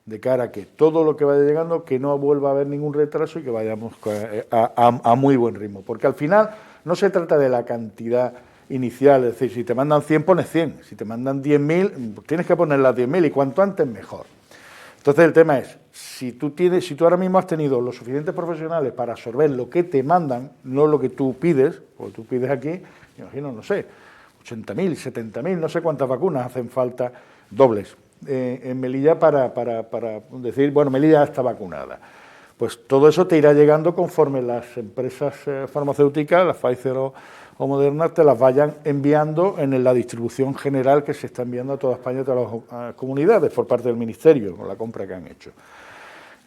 de cara a que todo lo que vaya llegando que no vuelva a haber ningún retraso y que vayamos a muy buen ritmo, porque al final no se trata de la cantidad inicial, es decir, si te mandan 100 pones 100, si te mandan 10.000 tienes que poner las 10.000 y cuanto antes mejor. Entonces el tema es, si tú ahora mismo has tenido los suficientes profesionales para absorber lo que te mandan, no lo que tú pides, porque tú pides aquí, me imagino, no sé, 80.000, 70.000, no sé cuántas vacunas hacen falta dobles en Melilla para decir, bueno, Melilla está vacunada. Pues todo eso te irá llegando conforme las empresas farmacéuticas, las Pfizer o Moderna, te las vayan enviando en la distribución general que se está enviando a toda España y a todas las comunidades por parte del Ministerio, con la compra que han hecho.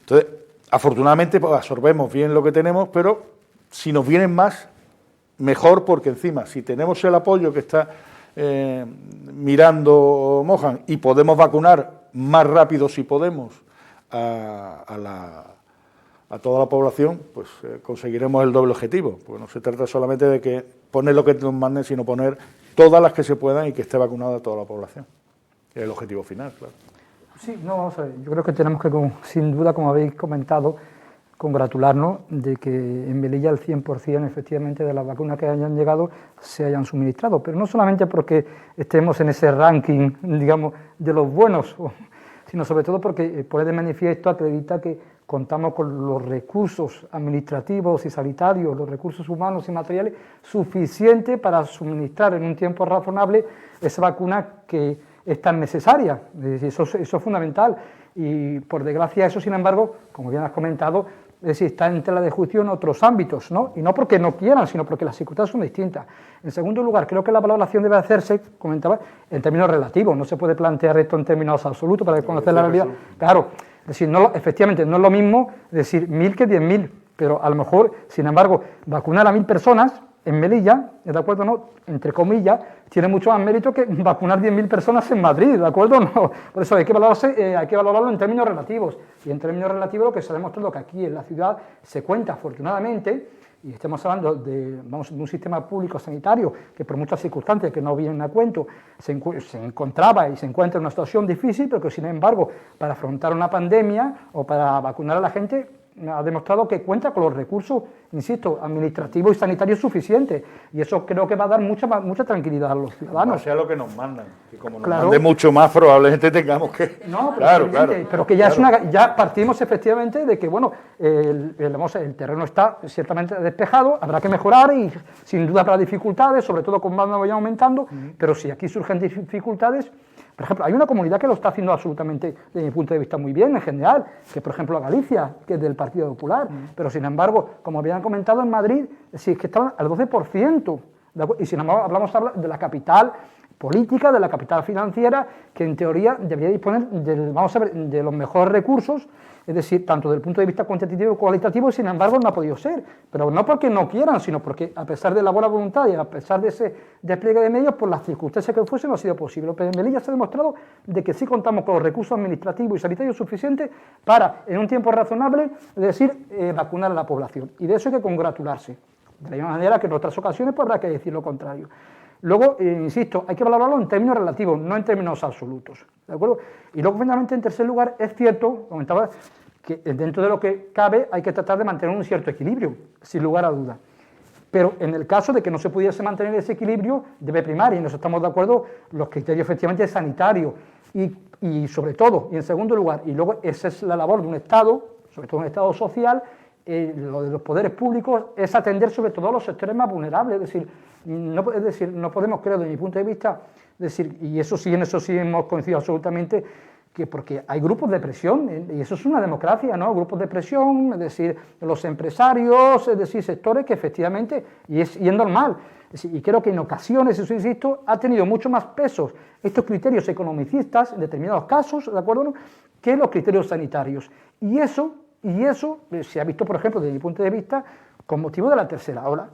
Entonces, afortunadamente pues, absorbemos bien lo que tenemos, pero si nos vienen más, mejor, porque encima, si tenemos el apoyo que está mirando Mohan y podemos vacunar más rápido si podemos a toda la población, pues conseguiremos el doble objetivo, porque no se trata solamente de que poner lo que nos manden, sino poner todas las que se puedan y que esté vacunada toda la población. Es el objetivo final, claro. Sí, no, vamos a ver, yo creo que tenemos que, sin duda, como habéis comentado, congratularnos de que en Melilla el 100% efectivamente de las vacunas que hayan llegado se hayan suministrado, pero no solamente porque estemos en ese ranking, digamos, de los buenos, sino sobre todo porque pone de manifiesto, acredita que contamos con los recursos administrativos y sanitarios, los recursos humanos y materiales suficientes para suministrar en un tiempo razonable esa vacuna que es tan necesaria. Eso es fundamental y, por desgracia, eso, sin embargo, como bien has comentado, es decir, está en tela de juicio en otros ámbitos, ¿no? Y no porque no quieran, sino porque las circunstancias son distintas. En segundo lugar, creo que la valoración debe hacerse, comentaba, en términos relativos. No se puede plantear esto en términos absolutos para conocer la realidad. Claro, es decir, efectivamente, no es lo mismo decir 1.000 que 10.000, pero a lo mejor, sin embargo, vacunar a 1.000 personas en Melilla, ¿de acuerdo? No, entre comillas, tiene mucho más mérito que vacunar 10.000 personas en Madrid, ¿de acuerdo? No, por eso hay que valorarlo en términos relativos. Y en términos relativos lo que se ha demostrado que aquí en la ciudad se cuenta, afortunadamente, y estamos hablando de un sistema público sanitario que por muchas circunstancias que no vienen a cuento se encontraba y se encuentra en una situación difícil, pero que sin embargo para afrontar una pandemia o para vacunar a la gente ha demostrado que cuenta con los recursos, insisto, administrativos y sanitarios suficientes, y eso creo que va a dar mucha tranquilidad a los ciudadanos. Sea lo que nos mandan, que como nos claro, mande mucho más, probablemente tengamos que... No, pero claro, pero que ya claro, ya partimos efectivamente de que, bueno, el terreno está ciertamente despejado, habrá que mejorar y sin duda habrá dificultades, sobre todo cuando vayan aumentando, pero si aquí surgen dificultades... Por ejemplo, hay una comunidad que lo está haciendo absolutamente, desde mi punto de vista, muy bien en general, que por ejemplo Galicia, que es del Partido Popular, pero sin embargo, como habían comentado en Madrid, si es que estaban al 12%, y sin embargo hablamos de la capital política, de la capital financiera, que en teoría debería disponer de los mejores recursos, es decir, tanto desde el punto de vista cuantitativo y cualitativo, y sin embargo no ha podido ser, pero no porque no quieran, sino porque a pesar de la buena voluntad y a pesar de ese despliegue de medios, por las circunstancias que fuesen, no ha sido posible. Pero en Melilla se ha demostrado de que sí contamos con los recursos administrativos y sanitarios suficientes para, en un tiempo razonable, es decir, vacunar a la población, y de eso hay que congratularse, de la misma manera que en otras ocasiones pues, habrá que decir lo contrario. Luego, insisto, hay que valorarlo en términos relativos, no en términos absolutos, ¿de acuerdo? Y luego, finalmente, en tercer lugar, es cierto, comentaba, que dentro de lo que cabe hay que tratar de mantener un cierto equilibrio, sin lugar a dudas. Pero en el caso de que no se pudiese mantener ese equilibrio, debe primar, y en eso estamos de acuerdo, los criterios efectivamente sanitarios, y sobre todo, y en segundo lugar, y luego esa es la labor de un Estado, sobre todo un Estado social, lo de los poderes públicos es atender sobre todo a los sectores más vulnerables, es decir, no podemos, creo, desde mi punto de vista, y en eso sí hemos coincidido absolutamente, que porque hay grupos de presión, y eso es una democracia, ¿no? Grupos de presión, es decir, los empresarios, es decir, sectores que efectivamente, y es normal, y creo que en ocasiones, eso insisto, ha tenido mucho más pesos estos criterios economicistas, en determinados casos, ¿de acuerdo?, que los criterios sanitarios. Y eso se ha visto, por ejemplo, desde mi punto de vista, con motivo de la tercera ola.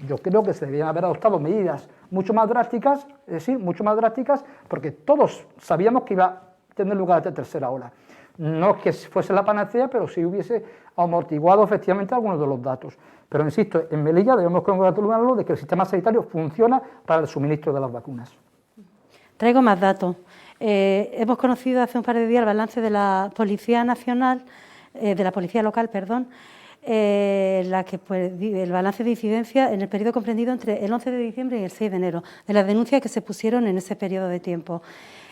Yo creo que se deberían haber adoptado medidas mucho más drásticas, es decir, mucho más drásticas, porque todos sabíamos que iba a tener lugar esta tercera ola. No que fuese la panacea, pero sí hubiese amortiguado efectivamente algunos de los datos. Pero insisto, en Melilla debemos congratularnos de que el sistema sanitario funciona para el suministro de las vacunas. Traigo más datos. Hemos conocido hace un par de días el balance de la Policía Nacional, de la Policía Local, perdón, el balance de incidencia en el periodo comprendido entre el 11 de diciembre y el 6 de enero, de las denuncias que se pusieron en ese periodo de tiempo.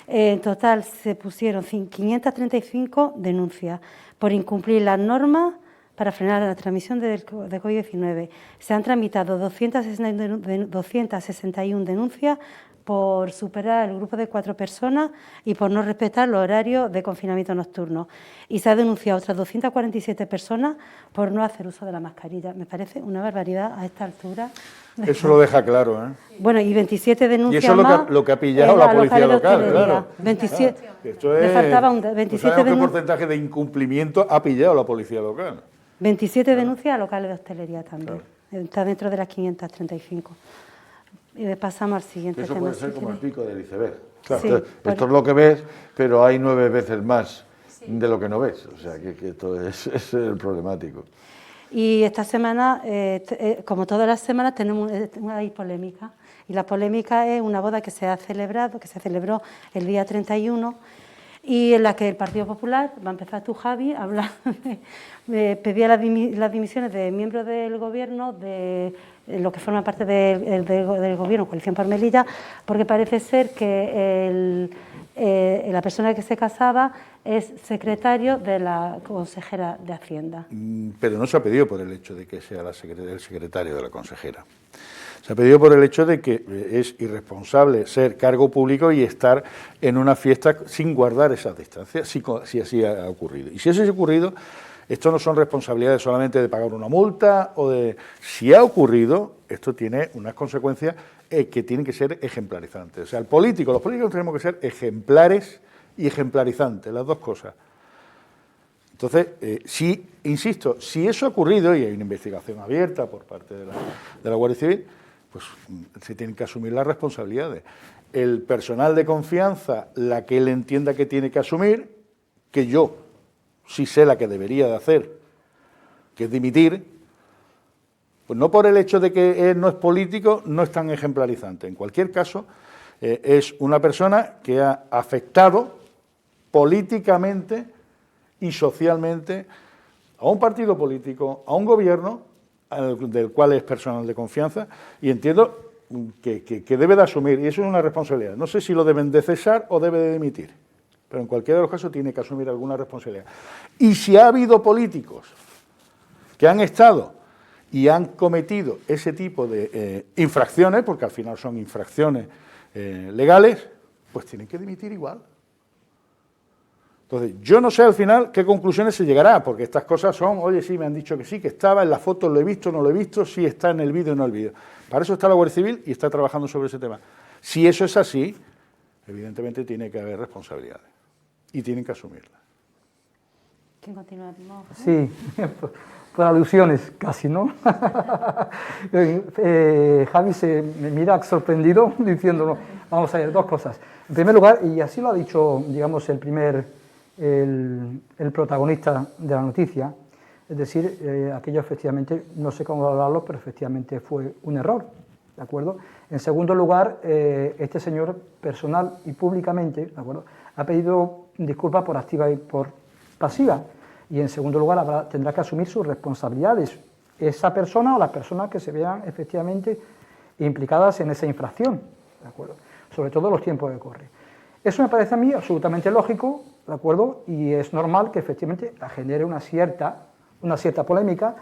En total se pusieron 535 denuncias por incumplir las normas para frenar la transmisión de COVID-19. Se han tramitado 261 denuncias por superar el grupo de 4 personas y por no respetar los horarios de confinamiento nocturno. Y se ha denunciado a otras 247 personas por no hacer uso de la mascarilla. Me parece una barbaridad a esta altura. Eso lo deja claro, ¿eh? Bueno, y 27 denuncias Y eso es más lo que ha pillado la policía local, claro. 27, Esto es, le faltaba un, ¿tú 27 sabes qué denun- porcentaje de incumplimiento ha pillado la policía local? 27 denuncias a locales de hostelería también. Está dentro de las 535. Y pasamos al siguiente Eso tema. puede ser si como el queréis. pico del iceberg. Claro. Sí, Entonces, por- esto es lo que ves, pero hay 9 veces más de lo que no ves. O sea, que esto es el problemático. Y esta semana, como todas las semanas, hay polémica. Y la polémica es una boda que se celebró el día 31, y en la que el Partido Popular, va a empezar tú, Javi, a hablar, pedía las dimisiones de miembros del Gobierno, de lo que forma parte del Gobierno, Coalición por Melilla, porque parece ser que la persona que se casaba es secretario de la consejera de Hacienda. Pero no se ha pedido por el hecho de que sea el secretario de la consejera. Se ha pedido por el hecho de que es irresponsable ser cargo público y estar en una fiesta sin guardar esas distancias, si así ha ocurrido. Y si eso ha ocurrido, esto no son responsabilidades solamente de pagar una multa o de... Si ha ocurrido, esto tiene unas consecuencias que tienen que ser ejemplarizantes. O sea, los políticos tenemos que ser ejemplares y ejemplarizantes, las dos cosas. Entonces, insisto, si eso ha ocurrido y hay una investigación abierta por parte de la Guardia Civil, pues se tienen que asumir las responsabilidades. El personal de confianza, la que él entienda que tiene que asumir, que yo sí sé la que debería de hacer, que es dimitir, pues no por el hecho de que él no es político, no es tan ejemplarizante. En cualquier caso, es una persona que ha afectado políticamente y socialmente a un partido político, a un gobierno del cual es personal de confianza, y entiendo que debe de asumir, y eso es una responsabilidad. No sé si lo deben de cesar o debe de dimitir, pero en cualquiera de los casos tiene que asumir alguna responsabilidad. Y si ha habido políticos que han estado y han cometido ese tipo de infracciones, porque al final son infracciones legales, pues tienen que dimitir igual. Entonces, yo no sé al final qué conclusiones se llegará, porque estas cosas son, oye, sí, me han dicho que sí, que estaba, en la foto lo he visto, no lo he visto, sí está en el vídeo, no en el vídeo. Para eso está la Guardia Civil y está trabajando sobre ese tema. Si eso es así, evidentemente tiene que haber responsabilidades y tienen que asumirlas. ¿Quién continúa? No. Sí, por alusiones casi, ¿no? Javi se me mira sorprendido diciendo, vamos a ver, dos cosas. En primer lugar, y así lo ha dicho, digamos, el protagonista de la noticia, es decir, aquello efectivamente, no sé cómo hablarlo, pero efectivamente fue un error, ¿de acuerdo? En segundo lugar, este señor personal y públicamente, ¿de acuerdo?, ha pedido disculpas por activa y por pasiva, y en segundo lugar tendrá que asumir sus responsabilidades, esa persona o las personas que se vean efectivamente implicadas en esa infracción, ¿de acuerdo?, sobre todo los tiempos que corren. Eso me parece a mí absolutamente lógico, ¿de acuerdo?, y es normal que efectivamente genere una cierta polémica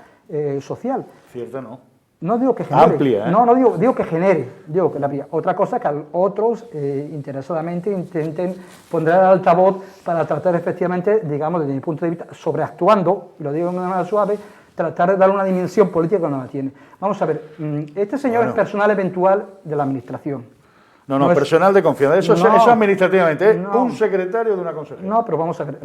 social. Cierta no. No digo que genere. Amplia, ¿eh? No digo que genere, digo que la habría. Otra cosa que otros interesadamente intenten poner al altavoz para tratar efectivamente, digamos, desde mi punto de vista, sobreactuando, y lo digo de una manera suave, tratar de darle una dimensión política que no la tiene. Vamos a ver, este señor es personal eventual de la Administración. No, es personal de confianza, eso administrativamente es no. un secretario de una consejería. No, pero vamos a ver.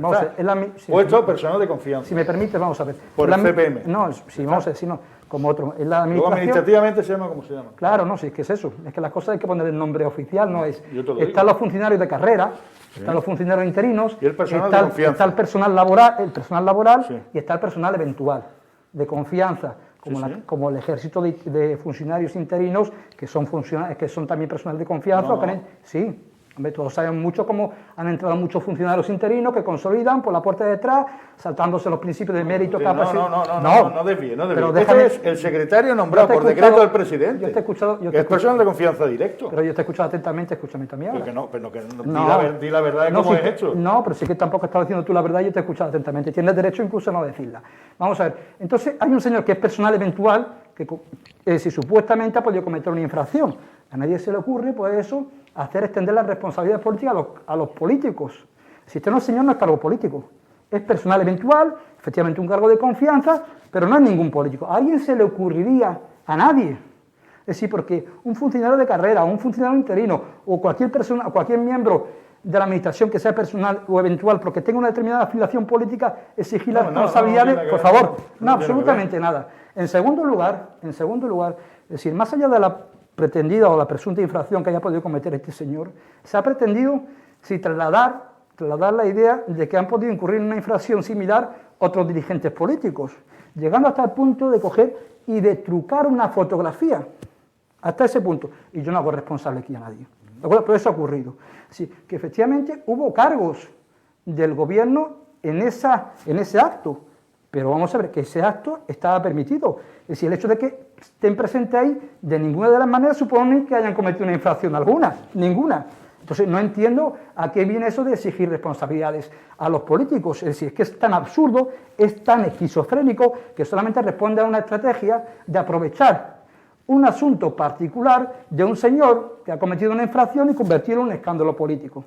Puesto personal de confianza. Si me permite, vamos a ver. Por el CPM. No, sí, vamos a decir, no, como otro. En la Luego administración, administrativamente se llama como se llama. claro, no, sí, es que es eso. Es que las cosas hay que poner el nombre oficial, no es. Yo te lo digo. Están los funcionarios de carrera, están los funcionarios interinos, Y el personal está, de confianza. está el personal laboral Sí. y está el personal eventual, de confianza, como, Sí. como el ejército de funcionarios interinos, que son también personal de confianza. No. Sí. Hombre, todos saben mucho cómo han entrado muchos funcionarios interinos que consolidan por la puerta de atrás, saltándose los principios de mérito, capacidad. No desvíe. Pero déjame, Este es el secretario nombrado yo te he por escuchado- decreto del presidente. yo te he escuchado- yo te que he es personal de confianza directo. Pero yo te he escuchado atentamente, escúchame también ahora. Di la verdad de cómo es esto. No, pero sí que tampoco estás diciendo tú la verdad, yo te he escuchado atentamente. Tienes derecho incluso a no decirla. Vamos a ver, entonces hay un señor que es personal eventual, que si supuestamente ha podido cometer una infracción, a nadie se le ocurre, pues eso, hacer extender las responsabilidades políticas a los políticos. Si este no, señor, no es cargo político, es personal eventual, efectivamente un cargo de confianza, pero no es ningún político. ¿A alguien se le ocurriría? A nadie. Es decir, porque un funcionario de carrera, un funcionario interino, o cualquier persona, o cualquier miembro de la administración que sea personal o eventual, porque tenga una determinada afiliación política, exigir las responsabilidades, por favor, no, absolutamente nada. En segundo lugar, es decir, más allá de la pretendida o la presunta infracción que haya podido cometer este señor, se ha pretendido trasladar la idea de que han podido incurrir en una infracción similar otros dirigentes políticos, llegando hasta el punto de coger y de trucar una fotografía, hasta ese punto. Y yo no hago responsable aquí a nadie, ¿de acuerdo? Pero eso ha ocurrido. Sí, que efectivamente hubo cargos del gobierno en ese acto, pero vamos a ver que ese acto estaba permitido. Es decir, el hecho de que estén presentes ahí, de ninguna de las maneras supone que hayan cometido una infracción alguna, ninguna. Entonces, no entiendo a qué viene eso de exigir responsabilidades a los políticos. Es decir, es que es tan absurdo, es tan esquizofrénico, que solamente responde a una estrategia de aprovechar un asunto particular de un señor que ha cometido una infracción y convertirlo en un escándalo político.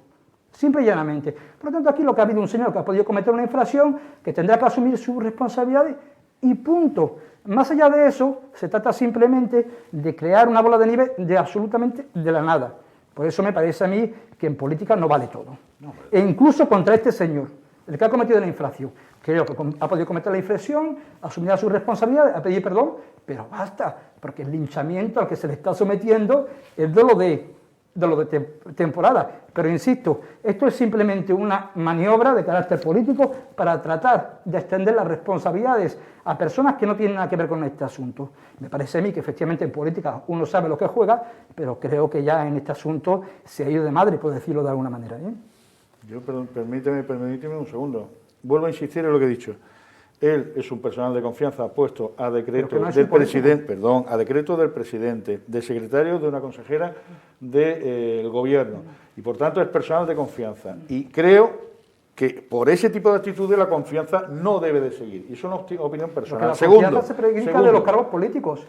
Simple y llanamente. Por lo tanto, aquí lo que ha habido un señor que ha podido cometer una infracción, que tendrá que asumir sus responsabilidades y punto. Más allá de eso, se trata simplemente de crear una bola de nieve de absolutamente de la nada. Por eso me parece a mí que en política no vale todo. E incluso contra este señor, el que ha cometido la infracción. Creo que ha podido cometer la infracción, asumirá sus responsabilidades, a pedir perdón, pero basta, porque el linchamiento al que se le está sometiendo es de lo de temporada. Pero insisto, esto es simplemente una maniobra de carácter político para tratar de extender las responsabilidades a personas que no tienen nada que ver con este asunto. Me parece a mí que efectivamente en política uno sabe lo que juega, pero creo que ya en este asunto se ha ido de madre, por decirlo de alguna manera. Yo, permíteme un segundo. Vuelvo a insistir en lo que he dicho. Él es un personal de confianza puesto a decreto del presidente, a decreto del presidente, de secretario de una consejera del gobierno, y por tanto es personal de confianza. Y creo que por ese tipo de actitudes la confianza no debe de seguir. Y eso es una opinión personal. La confianza se predica de los cargos políticos.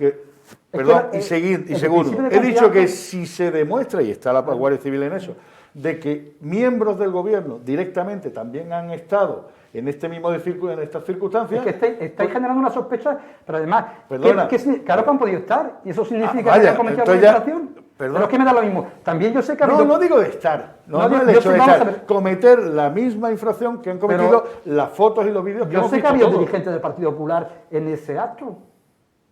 Segundo, he dicho que si se demuestra, y está la Guardia Civil en eso, de que miembros del gobierno directamente también han estado en estas circunstancias... Es que estáis generando una sospecha, pero además, claro que han podido estar, y eso significa que han cometido alguna infracción. Pero es que me da lo mismo. También yo sé que no digo de estar, no es el hecho de estar, cometer la misma infracción que han cometido las fotos y los vídeos que hemos visto. Yo sé que ha habido dirigentes del Partido Popular en ese acto.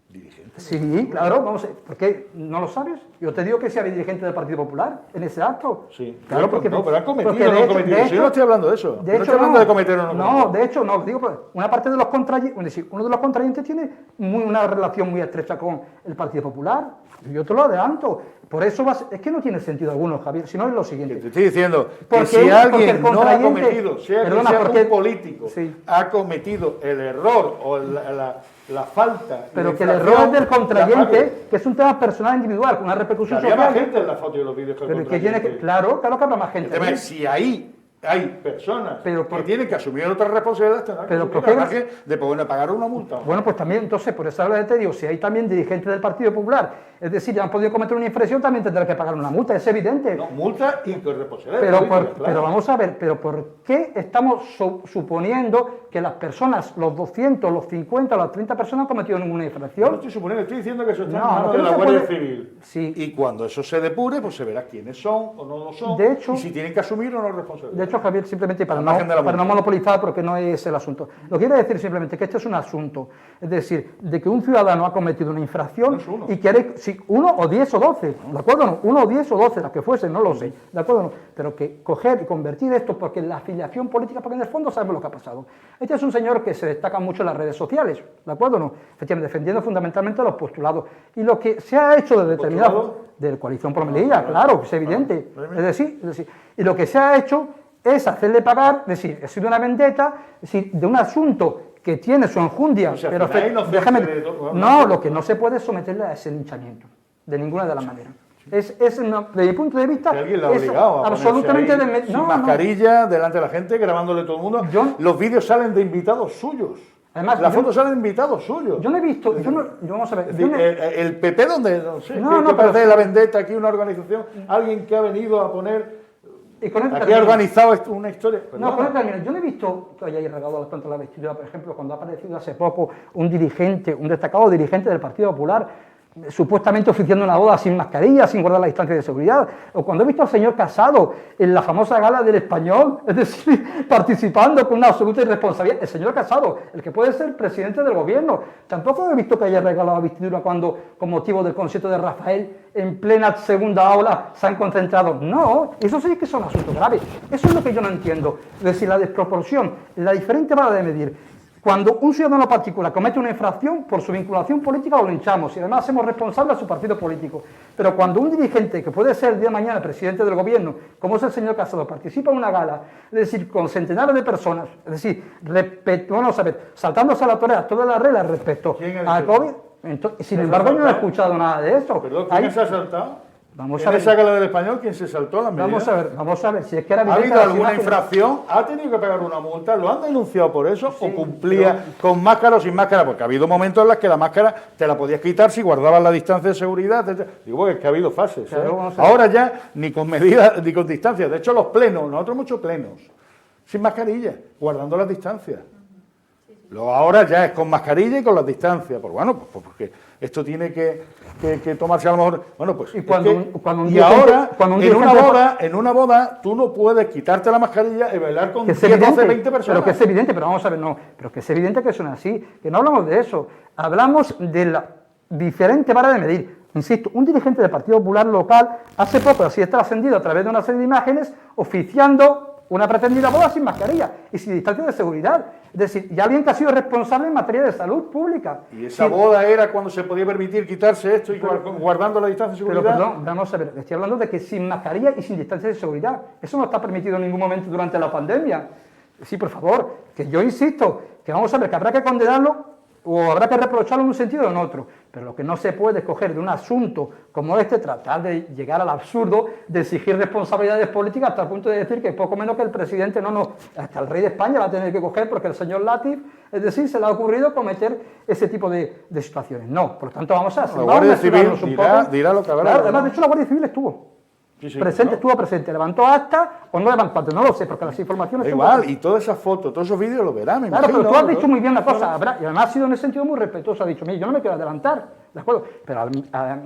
¿Dirigentes? Sí, claro, vamos a ver. ¿Por qué no lo sabes? Yo te digo que sí había dirigentes del Partido Popular en ese acto. Sí, claro, porque no, pero han cometido o no han cometido. Yo no estoy hablando de eso. No estoy hablando de cometer o no cometer. No, de hecho, no. Digo, una parte de los contrayentes, es decir, uno de los contrayentes tiene una relación muy estrecha con el Partido Popular. Yo te lo adelanto. Por eso es que no tiene sentido alguno, Javier, si no es lo siguiente. Que te estoy diciendo que si alguien no ha cometido, sea un político, ha cometido el error o la falta... Pero que el error es del contrayente, que es un tema personal individual, con una repercusión social... Había más gente en la foto y los vídeos que el contrayente. Claro que habrá más gente. Si ahí hay personas que tienen que asumir otras responsabilidades, tendrán que asumir de pagar una multa. Bueno, pues también, entonces, por eso te digo, si hay también dirigentes del Partido Popular, es decir, ya han podido cometer una infracción, también tendrán que pagar una multa, es evidente. No, multa y responsabilidad. Pero vamos a ver, ¿por qué estamos suponiendo que las personas, los 200, los 50, las 30 personas han cometido ninguna infracción? No estoy suponiendo, estoy diciendo que eso está en manos de la Guardia Civil. Sí. Y cuando eso se depure, pues se verá quiénes son o no lo son, de hecho, y si tienen que asumir o no responsabilidad. De hecho, Javier, simplemente para no monopolizar, porque no es el asunto. Lo que quiero decir simplemente que este es un asunto, es decir, de que un ciudadano ha cometido una infracción y quiere, si uno o 10 o 12, ¿de acuerdo? No, 1 o 10 o 12, las que fuesen, no lo sé, ¿de acuerdo? No, pero que coger y convertir esto, porque la afiliación política, porque en el fondo sabemos lo que ha pasado. Este es un señor que se destaca mucho en las redes sociales, ¿de acuerdo? No, efectivamente, defendiendo fundamentalmente los postulados. Y lo que se ha hecho de determinado, de coalición por Melilla, claro, es evidente. Es decir, y lo que se ha hecho es hacerle pagar, es decir, ha sido una vendetta, es decir, de un asunto que tiene su enjundia, pero déjame, no, lo que no se puede es someterle a ese linchamiento, de ninguna de las maneras. Desde mi punto de vista, alguien le ha obligado a absolutamente sin mascarilla, delante de la gente, grabándole todo el mundo. Los vídeos salen de invitados suyos. Además, las fotos salen invitados suyos. Yo no he visto, vamos a ver. Es decir, el PP, donde, no sé, No, ¿qué pero parece la vendetta aquí, una organización? Alguien que ha venido a poner, y con esto aquí ha termino. organizado una historia. No, con esto termino. Yo no he visto que hayáis regado tanto la vestidura, por ejemplo, cuando ha aparecido hace poco un destacado dirigente del Partido Popular, supuestamente oficiando una boda sin mascarilla, sin guardar la distancia de seguridad, o cuando he visto al señor Casado en la famosa gala del Español, es decir, participando con una absoluta irresponsabilidad, el señor Casado, el que puede ser presidente del gobierno, tampoco he visto que haya regalado la vestidura cuando, con motivo del concierto de Rafael, en plena segunda ola, se han concentrado. No, eso sí que son asuntos graves, eso es lo que yo no entiendo, es decir, la desproporción, la diferente vara de medir. Cuando un ciudadano particular comete una infracción, por su vinculación política lo linchamos y además hacemos responsable a su partido político. Pero cuando un dirigente, que puede ser el día de mañana presidente del gobierno, como es el señor Casado, participa en una gala, es decir, con centenares de personas, es decir, vamos a ver, saltándose a la torera todas las reglas respecto al COVID, sin embargo yo no he escuchado nada de eso. ¿Perdón, quién se ha saltado? Vamos en a ver. esa gala del Español, ¿quién se saltó las medidas? Vamos a ver, si es que era ¿Ha habido evidente alguna infracción? ¿Ha tenido que pagar una multa? ¿Lo han denunciado por eso? ¿O cumplía con máscara o sin máscara? Porque ha habido momentos en los que la máscara te la podías quitar si guardabas la distancia de seguridad, etc. Digo, es que ha habido fases. Claro, ahora ya ni con medidas ni con distancia. De hecho, los plenos, nosotros muchos plenos, sin mascarilla, guardando las distancias. Luego ahora ya es con mascarilla y con las distancias. Pues bueno, pues porque esto tiene que tomarse a lo mejor. Bueno, pues. Y ahora, en una boda, tú no puedes quitarte la mascarilla y bailar con 10, 12, 20 personas. Pero que es evidente, pero vamos a ver, no. Pero que es evidente que son así. Que no hablamos de eso. Hablamos de la diferente vara de medir. Insisto, un dirigente del Partido Popular local hace poco así está trascendido a través de una serie de imágenes oficiando una pretendida boda sin mascarilla y sin distancia de seguridad. Es decir, y alguien que ha sido responsable en materia de salud pública. ¿Y esa boda era cuando se podía permitir quitarse esto y guardando la distancia de seguridad? Pero perdón, vamos a ver, estoy hablando de que sin mascarilla y sin distancia de seguridad. Eso no está permitido en ningún momento durante la pandemia. Sí, por favor, que yo insisto, que vamos a ver, que habrá que condenarlo o habrá que reprocharlo en un sentido o en otro, pero lo que no se puede escoger de un asunto como este, tratar de llegar al absurdo de exigir responsabilidades políticas hasta el punto de decir que poco menos que el presidente, hasta el rey de España va a tener que coger porque el señor Latif, es decir, se le ha ocurrido cometer ese tipo de situaciones. No, por lo tanto vamos a la Guardia Civil dirá lo que habrá. Claro, además, de hecho, la Guardia Civil estuvo. Estuvo presente, levantó acta o no levantó acta, no lo sé, porque las informaciones... Igual, y todas esas fotos, todos esos vídeos lo verán, me imagino. Claro, pero tú has dicho muy bien una cosa, y además ha sido en ese sentido muy respetuoso, ha dicho, mire, yo no me quiero adelantar, ¿de acuerdo? Pero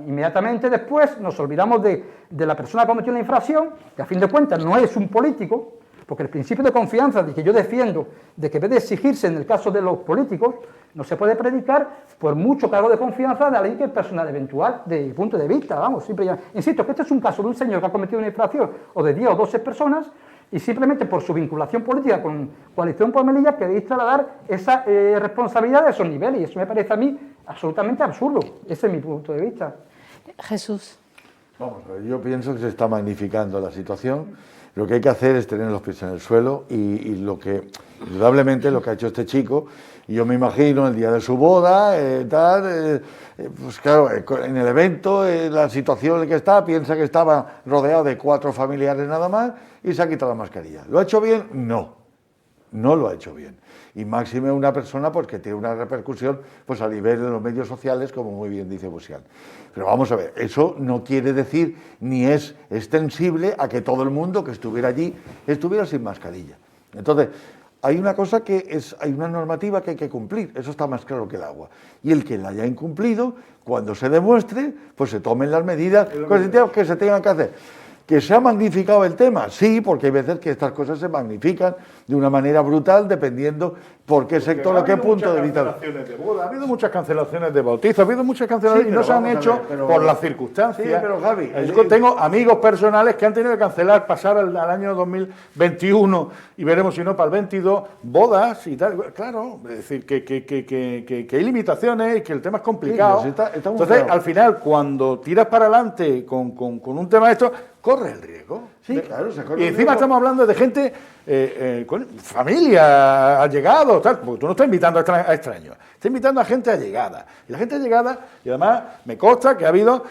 inmediatamente después nos olvidamos de la persona que cometió la infracción, que a fin de cuentas no es un político, porque el principio de confianza de que yo defiendo, de que en vez de exigirse en el caso de los políticos, no se puede predicar por mucho cargo de confianza de alguien que es personal eventual, de mi punto de vista, vamos, siempre ya. Insisto que este es un caso de un señor que ha cometido una infracción o de 10 o 12 personas y simplemente por su vinculación política con Coalición por Melilla queréis trasladar esa responsabilidad a esos niveles y eso me parece a mí absolutamente absurdo, ese es mi punto de vista. Jesús. Vamos a ver, yo pienso que se está magnificando la situación. Lo que hay que hacer es tener los pies en el suelo y lo que, indudablemente, lo que ha hecho este chico, yo me imagino el día de su boda, pues claro, en el evento, la situación en la que está, piensa que estaba rodeado de 4 familiares nada más y se ha quitado la mascarilla. ¿Lo ha hecho bien? No, no lo ha hecho bien. Y máxime una persona pues, que tiene una repercusión pues, a nivel de los medios sociales, como muy bien dice Busian. Pero vamos a ver, eso no quiere decir ni es extensible a que todo el mundo que estuviera allí estuviera sin mascarilla. Entonces, hay una cosa hay una normativa que hay que cumplir, eso está más claro que el agua. Y el que la haya incumplido, cuando se demuestre, pues se tomen las medidas que se tengan que hacer. ¿Que se ha magnificado el tema? Sí, porque hay veces que estas cosas se magnifican de una manera brutal dependiendo por qué sector o qué punto de vista. Ha habido muchas cancelaciones de bautizo, ha habido muchas cancelaciones y no se han hecho por las circunstancias. Sí, pero Javi, yo tengo amigos personales que han tenido que cancelar, pasar al año 2021 y veremos si no para el 22, bodas y tal. Claro, es decir, que hay limitaciones y que el tema es complicado. Sí, está entonces, al final, cuando tiras para adelante con un tema de esto, corre el riesgo. Sí, claro, se acuerda y de encima eso. estamos hablando de gente, con familia, allegados, tal, porque tú no estás invitando a extraños, estás invitando a gente allegada. Y la gente allegada, y además me consta que ha habido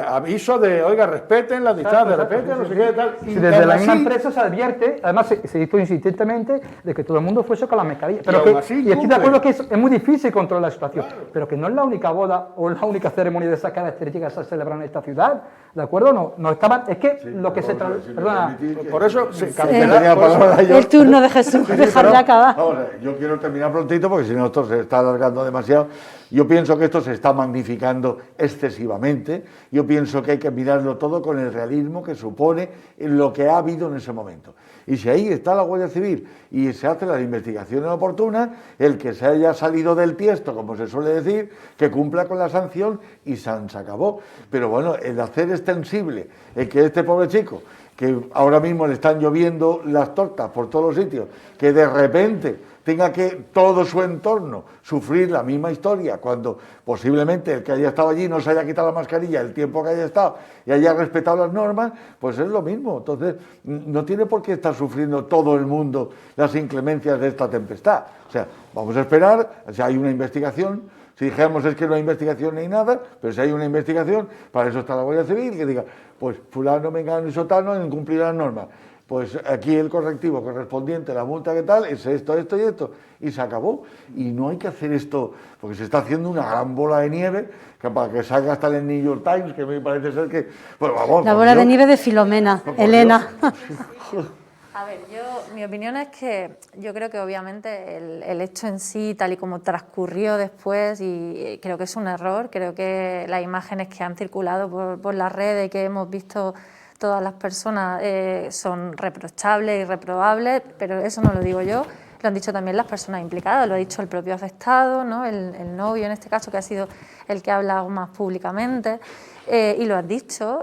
avisos de, oiga, respeten las distancias, respeten no sé qué, tal. Si y desde aún la misma así- empresa se advierte, además se hizo insistentemente de que todo el mundo fuese con la mascarilla. Pero aún que, así y estoy de cumple. acuerdo que es muy difícil controlar la situación, pero que no es la única boda o la única ceremonia de esas características que se celebra en esta ciudad, ¿de acuerdo? No estaban, es que lo que se Vamos a ver, si me perdona, permitís que- Por eso se que cancela- tenía por eso- palabra yo. El turno de Jesús, dejarle pero, acabar. vamos a ver, yo quiero terminar prontito porque si no esto se está alargando demasiado. Yo pienso que esto se está magnificando excesivamente. Yo pienso que hay que mirarlo todo con el realismo que supone lo que ha habido en ese momento. Y si ahí está la Guardia Civil y se hacen las investigaciones oportunas, el que se haya salido del tiesto, como se suele decir, que cumpla con la sanción y se acabó. Pero bueno, el hacer extensible, el que este pobre chico, que ahora mismo le están lloviendo las tortas por todos los sitios, que de repente tenga que todo su entorno sufrir la misma historia, cuando posiblemente el que haya estado allí no se haya quitado la mascarilla el tiempo que haya estado y haya respetado las normas, pues es lo mismo. Entonces, no tiene por qué estar sufriendo todo el mundo las inclemencias de esta tempestad. O sea, vamos a esperar, si hay una investigación. Si dijéramos es que no hay investigación ni nada, pero si hay una investigación, para eso está la Guardia Civil, que diga, pues fulano, mengano y sotano en cumplir las normas. Pues aquí el correctivo correspondiente, la multa que tal, es esto, esto y esto, y se acabó. Y no hay que hacer esto, porque se está haciendo una gran bola de nieve, que para que salga hasta el New York Times, que me parece ser que, pues vamos. La por bola de Dios. nieve de Filomena, Por Elena. A ver, mi opinión es que yo creo que obviamente el hecho en sí, tal y como transcurrió después, y creo que es un error, creo que las imágenes que han circulado por las redes y que hemos visto todas las personas son reprochables y reprobables, pero eso no lo digo yo, lo han dicho también las personas implicadas, lo ha dicho el propio afectado, ¿no? El novio en este caso, que ha sido el que ha hablado más públicamente. Y lo han dicho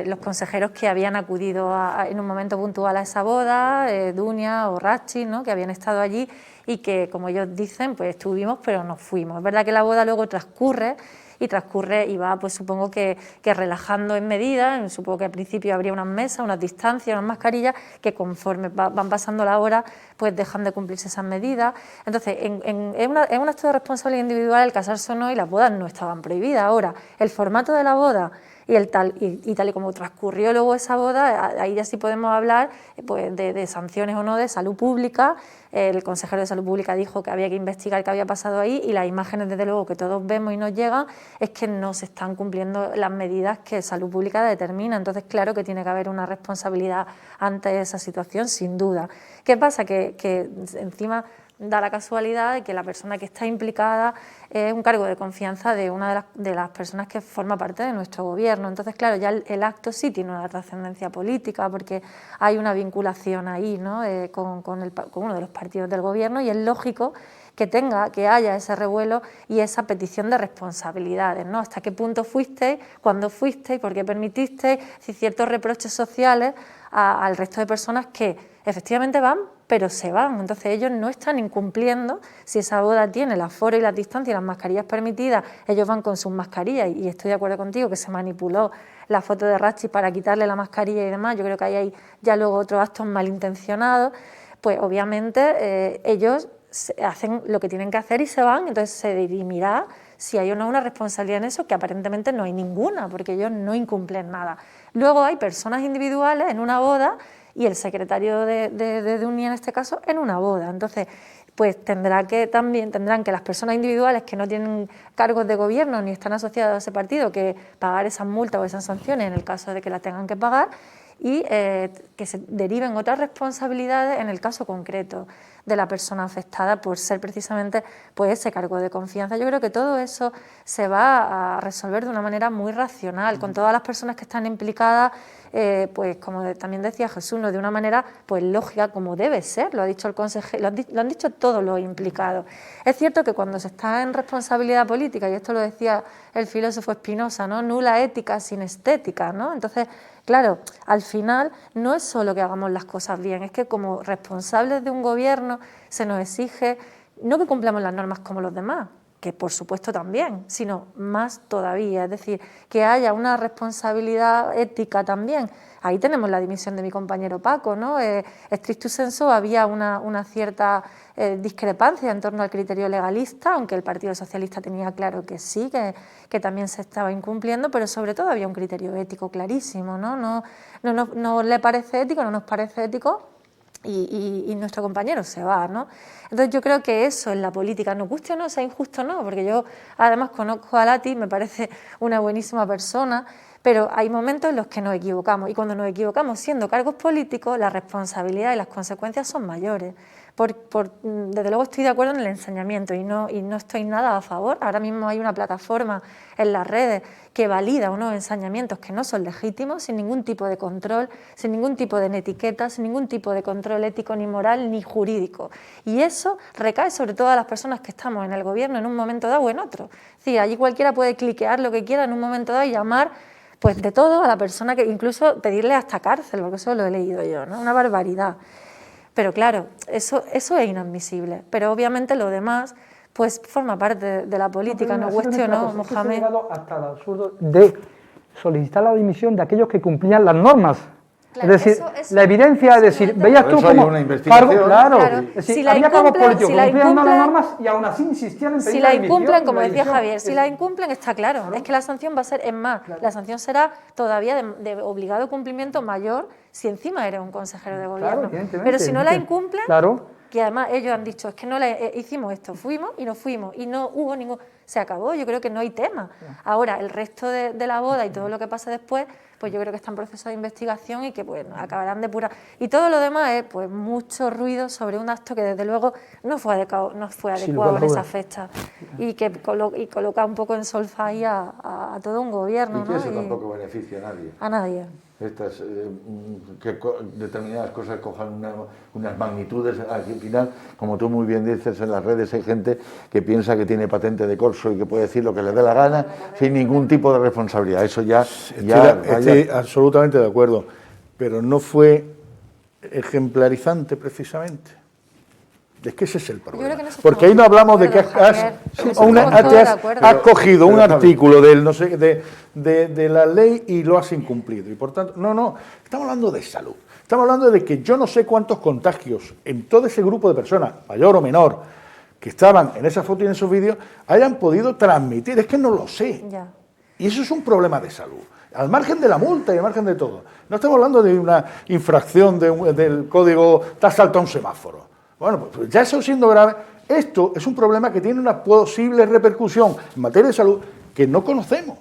los consejeros que habían acudido en un momento puntual a esa boda, Dunia o Rachi, ¿no? Que habían estado allí y que, como ellos dicen, pues estuvimos pero no fuimos. Es verdad que la boda luego transcurre y va, pues supongo que relajando en medida. Supongo que al principio habría unas mesas, unas distancias, unas mascarillas, que conforme van pasando la hora, pues dejan de cumplirse esas medidas. Entonces, es un acto de responsabilidad individual el casarse o no, y las bodas no estaban prohibidas. Ahora, el formato de la boda y tal y como transcurrió luego esa boda, ahí ya sí podemos hablar pues, de sanciones o no de salud pública. El consejero de Salud Pública dijo que había que investigar qué había pasado ahí, y las imágenes, desde luego, que todos vemos y nos llegan, es que no se están cumpliendo las medidas que Salud Pública determina. Entonces, claro que tiene que haber una responsabilidad ante esa situación, sin duda. ¿Qué pasa? Que encima da la casualidad de que la persona que está implicada es un cargo de confianza de una de las personas que forma parte de nuestro gobierno. Entonces, claro, ya el acto sí tiene una trascendencia política, porque hay una vinculación ahí, ¿no? con uno de los partidos del gobierno, y es lógico que haya ese revuelo y esa petición de responsabilidades, ¿no? ¿Hasta qué punto fuiste, cuándo fuiste y por qué permitiste? Si ciertos reproches sociales al resto de personas que efectivamente van, pero se van. Entonces ellos no están incumpliendo. Si esa boda tiene el aforo y las distancias y las mascarillas permitidas, ellos van con sus mascarillas, y estoy de acuerdo contigo que se manipuló la foto de Rachi para quitarle la mascarilla y demás. Yo creo que ahí hay ya luego otros actos malintencionados. Pues obviamente ellos hacen lo que tienen que hacer y se van. Entonces se dirimirá si hay o no una responsabilidad en eso, que aparentemente no hay ninguna, porque ellos no incumplen nada. Luego hay personas individuales en una boda, y el secretario de Dunia en este caso en una boda. Entonces, pues tendrán que las personas individuales que no tienen cargos de gobierno ni están asociadas a ese partido que pagar esas multas o esas sanciones en el caso de que las tengan que pagar, y que se deriven otras responsabilidades en el caso concreto de la persona afectada por ser precisamente pues ese cargo de confianza. Yo creo que todo eso se va a resolver de una manera muy racional, con todas las personas que están implicadas, pues como también decía Jesús, ¿no? De una manera pues lógica, como debe ser. Lo ha dicho el consejero, lo han dicho todos los implicados. Es cierto que cuando se está en responsabilidad política, y esto lo decía el filósofo Spinoza, ¿no? Nula ética sin estética, ¿no? Entonces, claro, al final no es solo que hagamos las cosas bien, es que como responsables de un gobierno se nos exige no que cumplamos las normas como los demás, que por supuesto también, sino más todavía, es decir, que haya una responsabilidad ética también. Ahí tenemos la dimisión de mi compañero Paco, ¿no? Stricto sensu había una cierta discrepancia en torno al criterio legalista, aunque el Partido Socialista tenía claro que sí, que también se estaba incumpliendo, pero sobre todo había un criterio ético clarísimo, ¿no? No le parece ético, no nos parece ético, y nuestro compañero se va, ¿no? Entonces yo creo que eso en la política, nos guste o no, sea injusto o no, porque yo además conozco a Lati, me parece una buenísima persona, pero hay momentos en los que nos equivocamos, y cuando nos equivocamos siendo cargos políticos, la responsabilidad y las consecuencias son mayores. Desde luego estoy de acuerdo en el ensañamiento y no estoy nada a favor. Ahora mismo hay una plataforma en las redes que valida unos ensañamientos que no son legítimos, sin ningún tipo de control, sin ningún tipo de etiqueta, sin ningún tipo de control ético, ni moral, ni jurídico. Y eso recae sobre todo a las personas que estamos en el gobierno en un momento dado o en otro. Es decir, allí cualquiera puede cliquear lo que quiera en un momento dado y llamar pues de todo a la persona, que incluso pedirle hasta cárcel, porque eso lo he leído yo, ¿no? Una barbaridad. Pero claro, eso es inadmisible. Pero obviamente lo demás pues forma parte de la política, no cueste o no, Mohamed. Se ha llegado hasta el absurdo de solicitar la dimisión de aquellos que cumplían las normas. Claro, es decir, eso la evidencia es decir, veías tú eso hay como una investigación. claro, Claro. es decir, Si la había cargos incumplen- políticos si la cumplían las incumplen- normas y aún así insistían en pedir Si la la dimisión, incumplen, como la decía dimisión. Javier, si la incumplen está claro, es que la sanción va a ser, es más, la sanción será todavía de obligado cumplimiento mayor si encima eres un consejero de gobierno. evidentemente, Pero si no la evidente. incumplen, Claro. que además ellos han dicho, es que no hicimos esto, fuimos y no hubo ningún... Se acabó, yo creo que no hay tema. Ahora, el resto de la boda y todo lo que pase después, pues yo creo que está en proceso de investigación y que pues acabarán depurar. Y todo lo demás es pues mucho ruido sobre un acto que desde luego no fue adecuado en esa fecha y que coloca un poco en solfa a todo un gobierno. Y que ¿no? eso tampoco beneficia a nadie. A nadie. Estas, determinadas cosas cojan unas magnitudes. Al final, como tú muy bien dices, en las redes hay gente que piensa que tiene patente de corso y que puede decir lo que le dé la gana sin ningún tipo de responsabilidad. Eso Estoy absolutamente de acuerdo, pero no fue ejemplarizante precisamente. Es que ese es el problema. creo que no se Porque está ahí no hablamos de que Javier. has cogido un artículo del, no sé, de la ley y lo has incumplido. Y por tanto, no, estamos hablando de salud. Estamos hablando de que yo no sé cuántos contagios en todo ese grupo de personas, mayor o menor, que estaban en esa foto y en esos vídeos, hayan podido transmitir. Es que no lo sé. Ya. Y eso es un problema de salud. Al margen de la multa y al margen de todo. No estamos hablando de una infracción del código, te has saltado un semáforo. Bueno, pues ya eso siendo grave, esto es un problema que tiene una posible repercusión en materia de salud que no conocemos.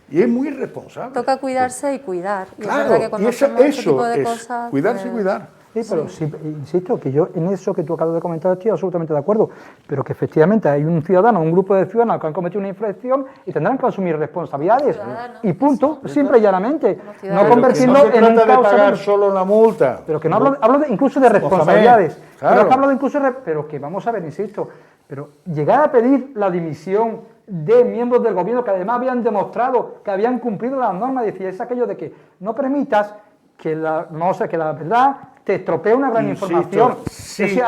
Y es muy irresponsable. Toca cuidarse y cuidar. Y Claro, es verdad que cuando y eso hacemos este tipo de es cosas, cuidarse y pues, cuidar. Sí, pero sí, insisto, que yo en eso que tú acabas de comentar estoy absolutamente de acuerdo, pero que efectivamente hay un ciudadano, un grupo de ciudadanos que han cometido una infracción y tendrán que asumir responsabilidades. Y punto, simple y llanamente. No convertirlo no se en un trata de causa pagar solo la multa. Pero que no hablo incluso de responsabilidades. Claro. Pero es que hablo de incluso pero que vamos a ver, insisto, pero llegar a pedir la dimisión de miembros del gobierno que además habían demostrado que habían cumplido las normas, decía, es aquello de que no permitas que la verdad te estropea una gran Insisto, información. sí, Es decir,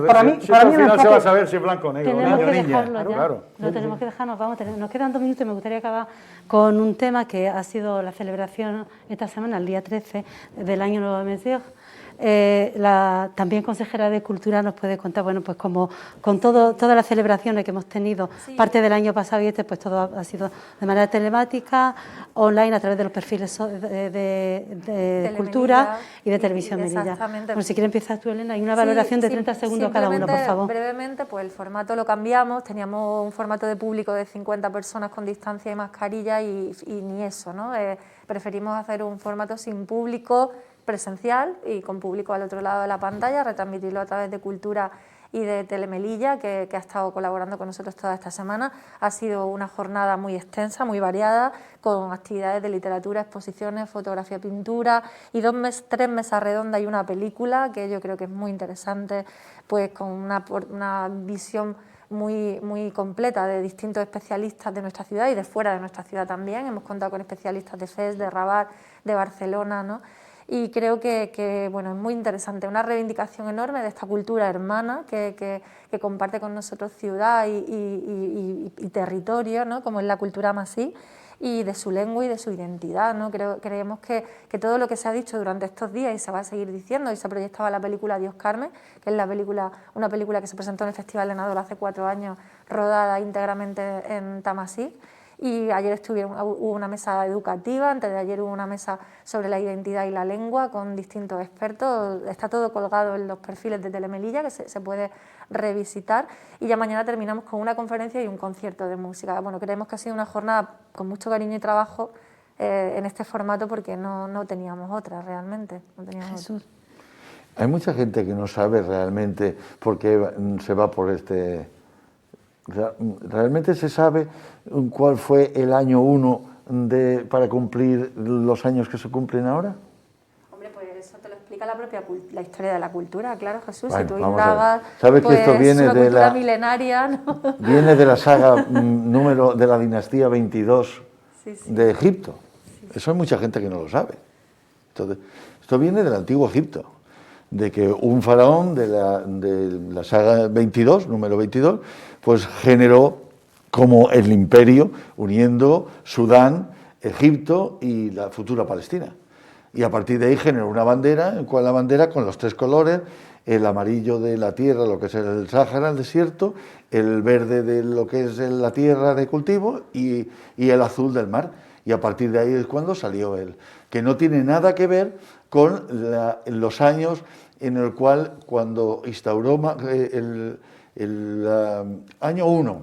para mí al final se va a enfoque- saber si es blanco o negro, Tenemos niño o que niña. dejarlo ya. Claro. No tenemos que dejarnos, nos quedan 2 minutos y me gustaría acabar con un tema que ha sido la celebración esta semana, el día 13 del año Nuevo Mesías. La también consejera de Cultura nos puede contar, bueno, pues como con todas las celebraciones que hemos tenido, parte del año pasado y pues todo ha sido de manera telemática, online, a través de los perfiles de Cultura y de Televisión Melilla. Exactamente. Bueno, si quieres empezar tú, Elena, hay una valoración de 30 segundos cada uno, por favor. Brevemente, pues el formato lo cambiamos, teníamos un formato de público de 50 personas con distancia y mascarilla y ni eso, ¿no? Preferimos hacer un formato sin público, presencial y con público al otro lado de la pantalla, retransmitirlo a través de Cultura y de Telemelilla, que ha estado colaborando con nosotros toda esta semana. Ha sido una jornada muy extensa, muy variada, con actividades de literatura, exposiciones, fotografía, pintura y 3 mesas redondas y una película, que yo creo que es muy interesante, pues con una visión muy completa de distintos especialistas de nuestra ciudad y de fuera de nuestra ciudad también. Hemos contado con especialistas de Fes, de Rabat, de Barcelona, ¿no? y creo que bueno, es muy interesante, una reivindicación enorme de esta cultura hermana que comparte con nosotros ciudad y territorio, ¿no? Como es la cultura amasí, y de su lengua y de su identidad, ¿no? Creemos que todo lo que se ha dicho durante estos días y se va a seguir diciendo, y se proyectaba la película Dios Carmen, que es una película que se presentó en el Festival de Nador hace 4 años, rodada íntegramente en Tamasí. Y ayer hubo una mesa educativa, antes de ayer hubo una mesa sobre la identidad y la lengua con distintos expertos. Está todo colgado en los perfiles de Telemelilla, que se puede revisitar. Y ya mañana terminamos con una conferencia y un concierto de música. Bueno, creemos que ha sido una jornada con mucho cariño y trabajo en este formato, porque no teníamos otra realmente. No teníamos Jesús. Hay mucha gente que no sabe realmente por qué se va por este... ¿Realmente se sabe cuál fue el año 1 para cumplir los años que se cumplen ahora? Hombre, pues eso te lo explica la historia de la cultura, claro, Jesús. Bueno, si tú vamos a ver. indagas, ¿Sabes pues, que esto viene una de cultura la milenaria, ¿no? Viene de la saga de la dinastía 22 Sí, sí. de Egipto. Eso hay mucha gente que no lo sabe. Entonces, esto viene del antiguo Egipto, de que un faraón de la saga 22, número 22, pues generó como el imperio uniendo Sudán, Egipto y la futura Palestina. Y a partir de ahí generó una bandera, la bandera con los 3 colores, el amarillo de la tierra, lo que es el Sáhara, el desierto, el verde de lo que es la tierra de cultivo y el azul del mar. Y a partir de ahí es cuando salió él, que no tiene nada que ver con los años en el cual, cuando instauró el año 1,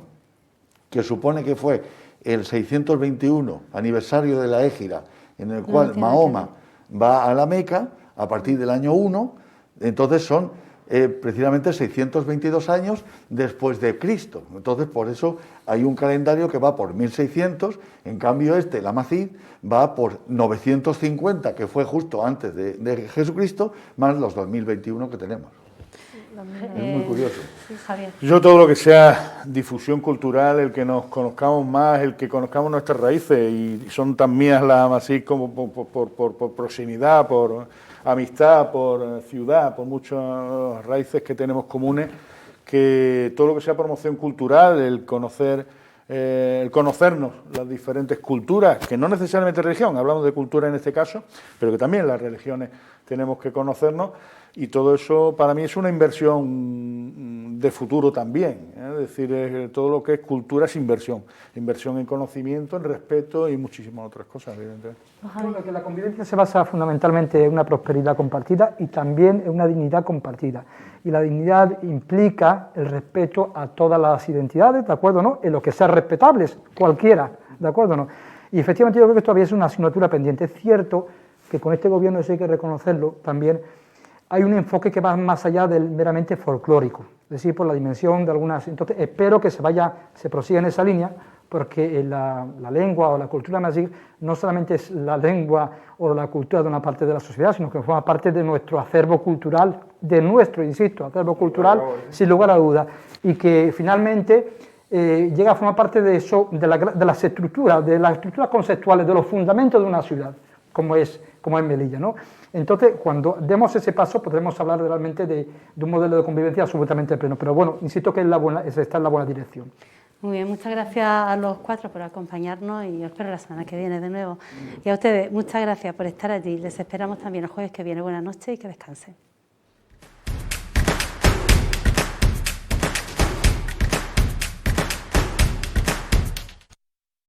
que supone que fue el 621 aniversario de la Égira, en el cual Mahoma va a la Meca, a partir del año 1, entonces son precisamente 622 años después de Cristo. Entonces, por eso hay un calendario que va por 1600, en cambio el Amazigh, va por 950, que fue justo antes de Jesucristo, más los 2021 que tenemos. Es muy curioso. Sí, Javier. Yo todo lo que sea difusión cultural, el que nos conozcamos más, el que conozcamos nuestras raíces, y son tan mías las Amazigh como por proximidad, por amistad, por ciudad, por muchas raíces que tenemos comunes, que todo lo que sea promoción cultural, el conocernos las diferentes culturas, que no necesariamente religión, hablamos de cultura en este caso, pero que también las religiones tenemos que conocernos, y todo eso para mí es una inversión de futuro también, ¿eh? Es decir, todo lo que es cultura es inversión en conocimiento, en respeto y muchísimas otras cosas, evidentemente. Bueno, que la convivencia se basa fundamentalmente en una prosperidad compartida y también en una dignidad compartida. Y la dignidad implica el respeto a todas las identidades, ¿de acuerdo? ¿No? En lo que sean respetables, cualquiera, ¿de acuerdo? ¿No? Y efectivamente yo creo que todavía es una asignatura pendiente. Es cierto que con este gobierno, eso hay que reconocerlo también, hay un enfoque que va más allá del meramente folclórico, es decir, por la dimensión de algunas... Entonces, espero que se prosiga en esa línea, porque la lengua o la cultura amazigh no solamente es la lengua o la cultura de una parte de la sociedad, sino que forma parte de nuestro acervo cultural, acervo cultural, sin lugar a duda, y que finalmente llega a formar parte de eso, de las estructuras conceptuales, de los fundamentos de una ciudad, como es Melilla, ¿no? Entonces, cuando demos ese paso, podremos hablar realmente de un modelo de convivencia absolutamente pleno. Pero bueno, insisto que está en la buena dirección. Muy bien, muchas gracias a los 4 por acompañarnos y os espero la semana que viene de nuevo. Y a ustedes, muchas gracias por estar allí. Les esperamos también el jueves que viene. Buenas noches y que descansen.